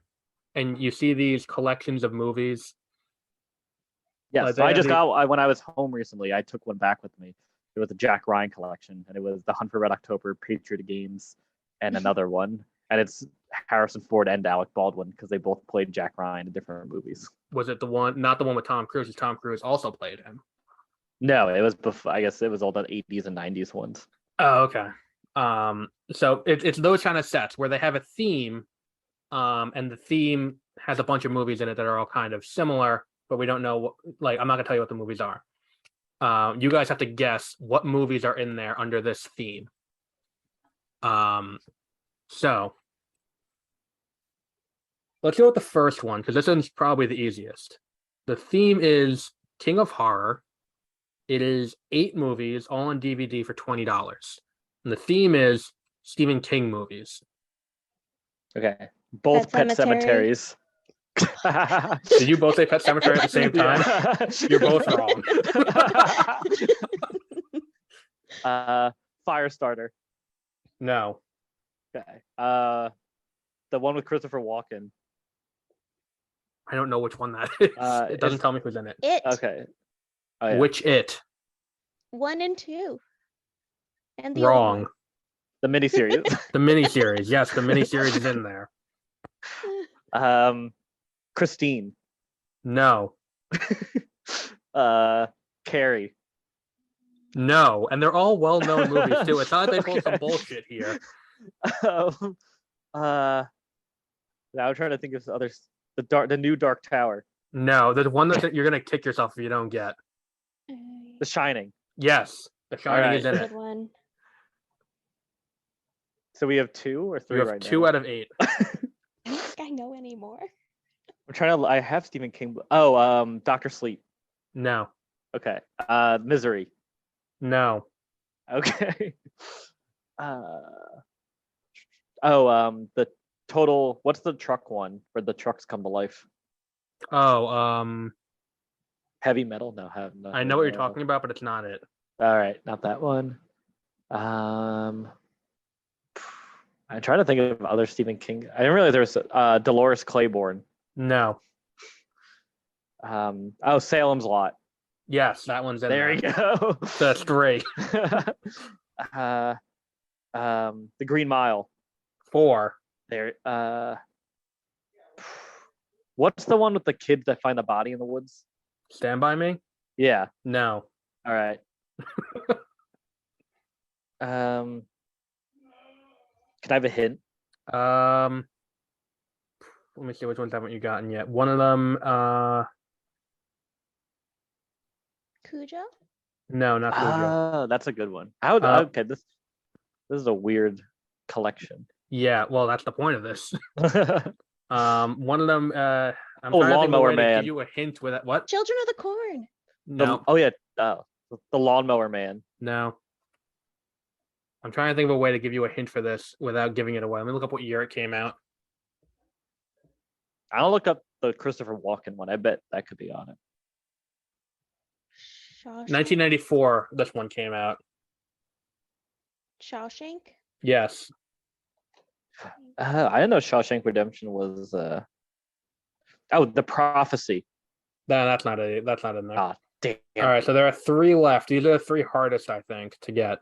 and you see these collections of movies. Yeah, so I just got when I was home recently. I took one back with me. It was the Jack Ryan collection, and it was The Hunt for Red October, Patriot Games, and another one. And it's Harrison Ford and Alec Baldwin because they both played Jack Ryan in different movies. Was it not the one with Tom Cruise? Because Tom Cruise also played him. No, it was before. I guess it was all the 80s and 90s ones. Oh, okay. So it's those kind of sets where they have a theme, and the theme has a bunch of movies in it that are all kind of similar, but we don't know what, like, I'm not gonna tell you what the movies are. You guys have to guess what movies are in there under this theme. So let's go with the first one because this one's probably the easiest. The theme is King of Horror. It is 8 movies, all on DVD for $20. And the theme is Stephen King movies. Okay. Both Pet Cemeteries. Did you both say Pet Cemetery at the same time? Yeah. You're both wrong. Firestarter. No. Okay. The one with Christopher Walken. I don't know which one that is. It doesn't tell me who's in it. Okay. Oh, yeah. Which It? 1 and 2. And the Wrong. The miniseries. The miniseries. Yes, the miniseries is in there. Christine. No. Carrie. No, and they're all well-known movies too. It's not like they pulled some bullshit here. Now I'm trying to think of others. The new Dark Tower. No, the one that you're gonna kick yourself if you don't get. The Shining. Yes, The Shining is in it. Good one. So we have 2 or 3 We have right 2 now. out of 8. I don't think I know anymore. I'm trying to. I have Stephen King. Oh, Doctor Sleep. No. Okay. Misery. No. Okay. The total. What's the truck one where the trucks come to life? Oh, Heavy Metal. No, I know what you're talking about, but it's not it. All right, not that one. I'm trying to think of other Stephen King. I didn't realize there was Dolores Claiborne. No. Salem's Lot. Yes, that one's in there. There you go. So that's 3. The Green Mile. 4. There. What's the one with the kids that find the body in the woods? Stand By Me? Yeah. No. All right. Can I have a hint? Let me see which ones haven't you gotten yet. One of them, Cujo? No, not Cujo. That's a good one. Okay, this is a weird collection. Yeah, well, that's the point of this. One of them, I'm trying to think of a Lawnmower way to Man. give you a hint with that. What? Children of the Corn. No. The Lawnmower Man. No. I'm trying to think of a way to give you a hint for this without giving it away. Let me look up what year it came out. I'll look up the Christopher Walken one. I bet that could be on it. 1994, this one came out. Shawshank? Yes. I didn't know Shawshank Redemption was The Prophecy. No, that's not it. That's not in there. Ah, damn. All right, so there are 3 left. These are the 3 hardest, I think, to get.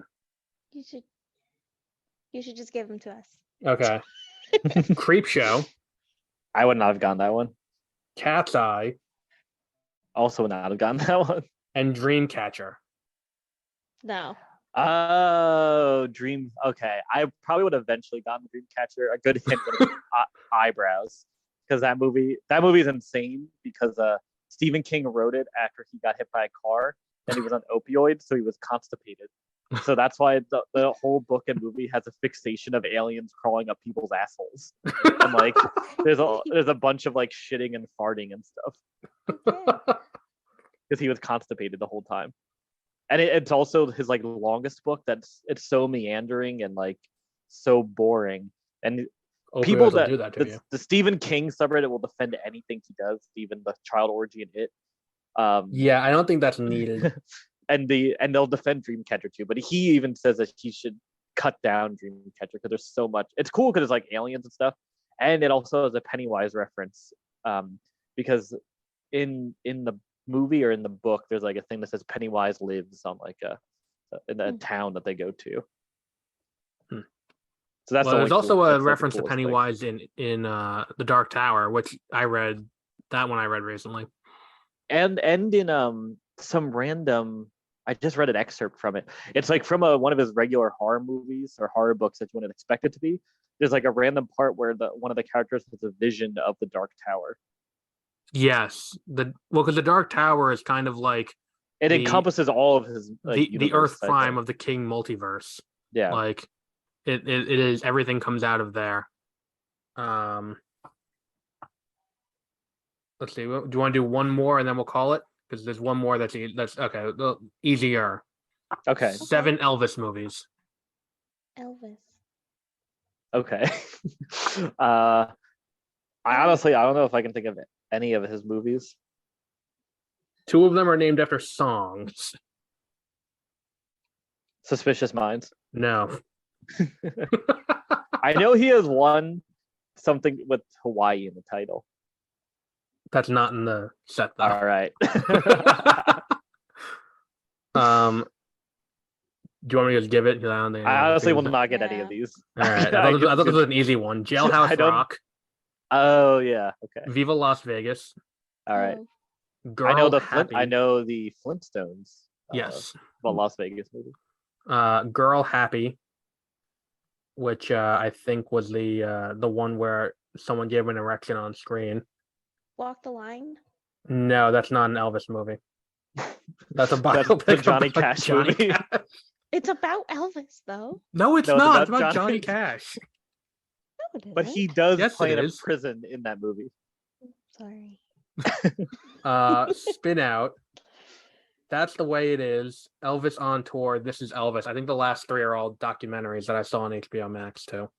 You should just give them to us. Okay. Creep Show. I would not have gotten that one. Cat's Eye. Also would not have gotten that one. And Dreamcatcher. No. Oh, Dream. Okay, I probably would have eventually gotten Dreamcatcher. A good hint would have been Eyebrows, because that movie is insane. Because Stephen King wrote it after he got hit by a car, and he was on opioids, so he was constipated. So that's why the whole book and movie has a fixation of aliens crawling up people's assholes, and like there's a bunch of like shitting and farting and stuff. Because he was constipated the whole time. And it's also his like longest book it's so meandering and like so boring. And people that do that to you. The Stephen King subreddit will defend anything he does, even the child orgy and It. Yeah, I don't think that's needed. and they'll defend Dreamcatcher too, but he even says that he should cut down Dreamcatcher because there's so much. It's cool because it's like aliens and stuff, and it also has a Pennywise reference. Because in the movie or in the book, there's like a thing that says Pennywise lives on like in a town that they go to. So that's there's also a reference to Pennywise thing in the Dark Tower, which I read. That one I read recently. And in some random I just read an excerpt from it. It's like from one of his regular horror movies or horror books that you wouldn't expect it to be. There's like a random part where one of the characters has a vision of the Dark Tower. Yes, because the Dark Tower is kind of like It encompasses all of his the Earth Prime of the King multiverse. Yeah, like it is, everything comes out of there. Let's see. Do you want to do one more and then we'll call it? Because there's one more that's okay. Easier. Okay. 7 Elvis movies. Elvis. Okay. I honestly, I don't know if I can think of any of his movies. 2 of them are named after songs. Suspicious Minds. No. I know he has one something with Hawaii in the title. That's not in the set though. All right. Do you want me to just give it? I honestly will not get any of these. All right. I thought this was an easy one. Jailhouse Rock. Oh yeah. Okay. Viva Las Vegas. All right. Girl, I know the Flintstones. Yes. Las Vegas movie. Girl Happy, which I think was the one where someone gave an erection on screen. Walk the Line? No, that's not an Elvis movie. That's a biopic. That's Johnny Cash movie. Cash. It's about Elvis, though. No, it's not. It's about Johnny Cash. No, it isn't. But he does play in a prison in that movie. Sorry. Spin Out. That's the Way It Is. Elvis on Tour. This Is Elvis. I think the last 3 are all documentaries that I saw on HBO Max too.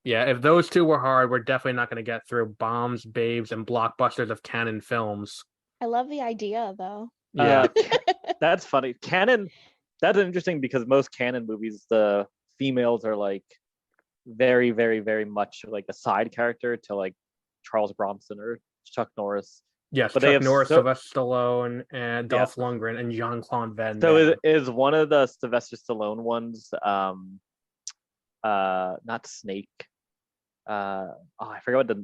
Yeah, if those 2 were hard, we're definitely not going to get through Bombs, Babes, and Blockbusters of Canon films. I love the idea, though. Yeah. That's funny. Canon, that's interesting because most Canon movies, the females are like very, very, very much like a side character to like Charles Bronson or Chuck Norris. Yes, but Chuck Norris, Sylvester Stallone, and Dolph Lundgren, and Jean-Claude Van Damme. So is one of the Sylvester Stallone ones not Snake? I forgot what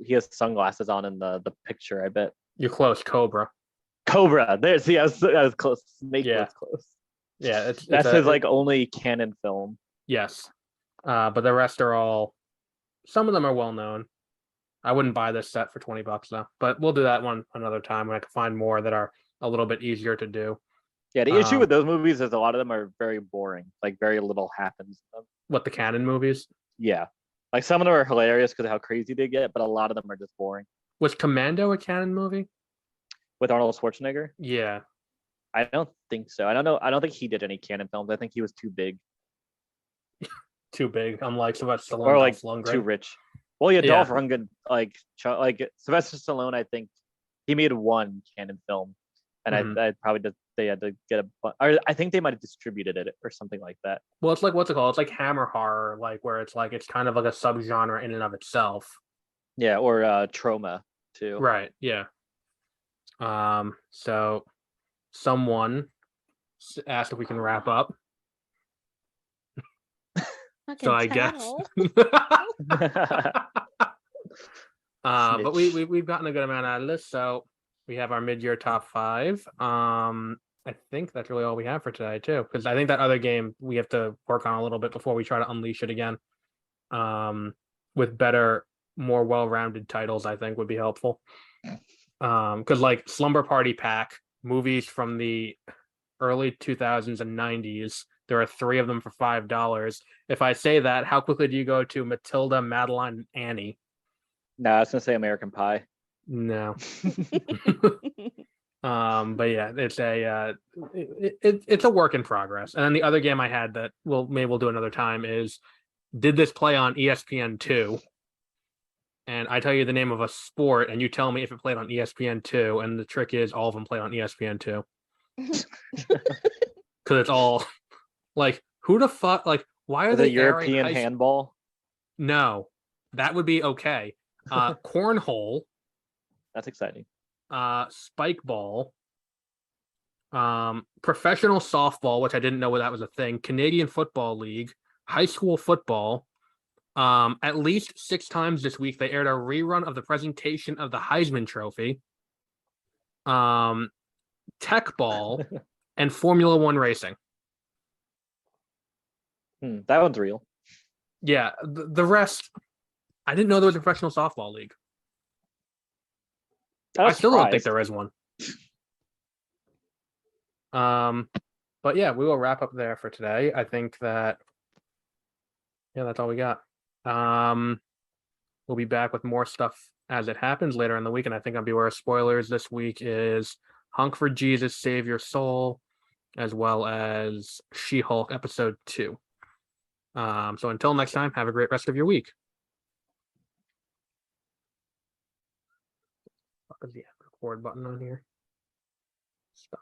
he has sunglasses on in the picture, I bet. You're close. Cobra. There's I was close. Snake was close. Yeah, that's his like only Canon film. Yes. But the rest are all, some of them are well known. I wouldn't buy this set for $20 though, but we'll do that one another time when I can find more that are a little bit easier to do. Yeah, the issue with those movies is a lot of them are very boring. Like very little happens in them. What, the Canon movies? Yeah. Like some of them are hilarious because of how crazy they get, but a lot of them are just boring. Was Commando a Canon movie? With Arnold Schwarzenegger? Yeah. I don't think so. I don't know. I don't think he did any Canon films. I think he was too big. Too big, unlike Sylvester Stallone. Or like too rich. Well, yeah, Dolph Lundgren, like Sylvester Stallone, I think he made one Canon film, and I probably just they had to get or I think they might have distributed it or something like that. Well, it's like what's it called? It's like Hammer horror, like where it's kind of like a subgenre in and of itself. Yeah, or trauma too. Right. Yeah. So someone asked if we can wrap up. So I guess. But we've gotten a good amount out of this, so we have our mid-year top 5. I think that's really all we have for today too, because I think that other game we have to work on a little bit before we try to unleash it again. With better, more well-rounded titles, I think would be helpful. Because like Slumber Party Pack, movies from the early 2000s and 90s, there are 3 of them for $5. If I say that, how quickly do you go to Matilda, Madeline, and Annie? No, I was gonna say American Pie. No. But yeah, it's a work in progress. And then the other game I had that maybe we'll do another time is, did this play on ESPN2? And I tell you the name of a sport, and you tell me if it played on ESPN2. And the trick is, all of them play on ESPN2. Because it's all like, who the fuck? Like, why are they European handball? No, that would be okay. Cornhole. That's exciting. Spike ball. Professional softball, which I didn't know that was a thing. Canadian Football League. High school football. At least 6 times this week, they aired a rerun of the presentation of the Heisman Trophy. Tech ball, and Formula One racing. That one's real. Yeah, the rest, I didn't know there was a professional softball league. I still don't think there is one. But yeah, we will wrap up there for today. I think that, yeah, that's all we got. We'll be back with more stuff as it happens later in the week, and I think I'll beware of spoilers. This week is Hunk for Jesus, Save Your Soul, as well as She-Hulk episode 2. So until next time, have a great rest of your week. What is the record button on here? Stop.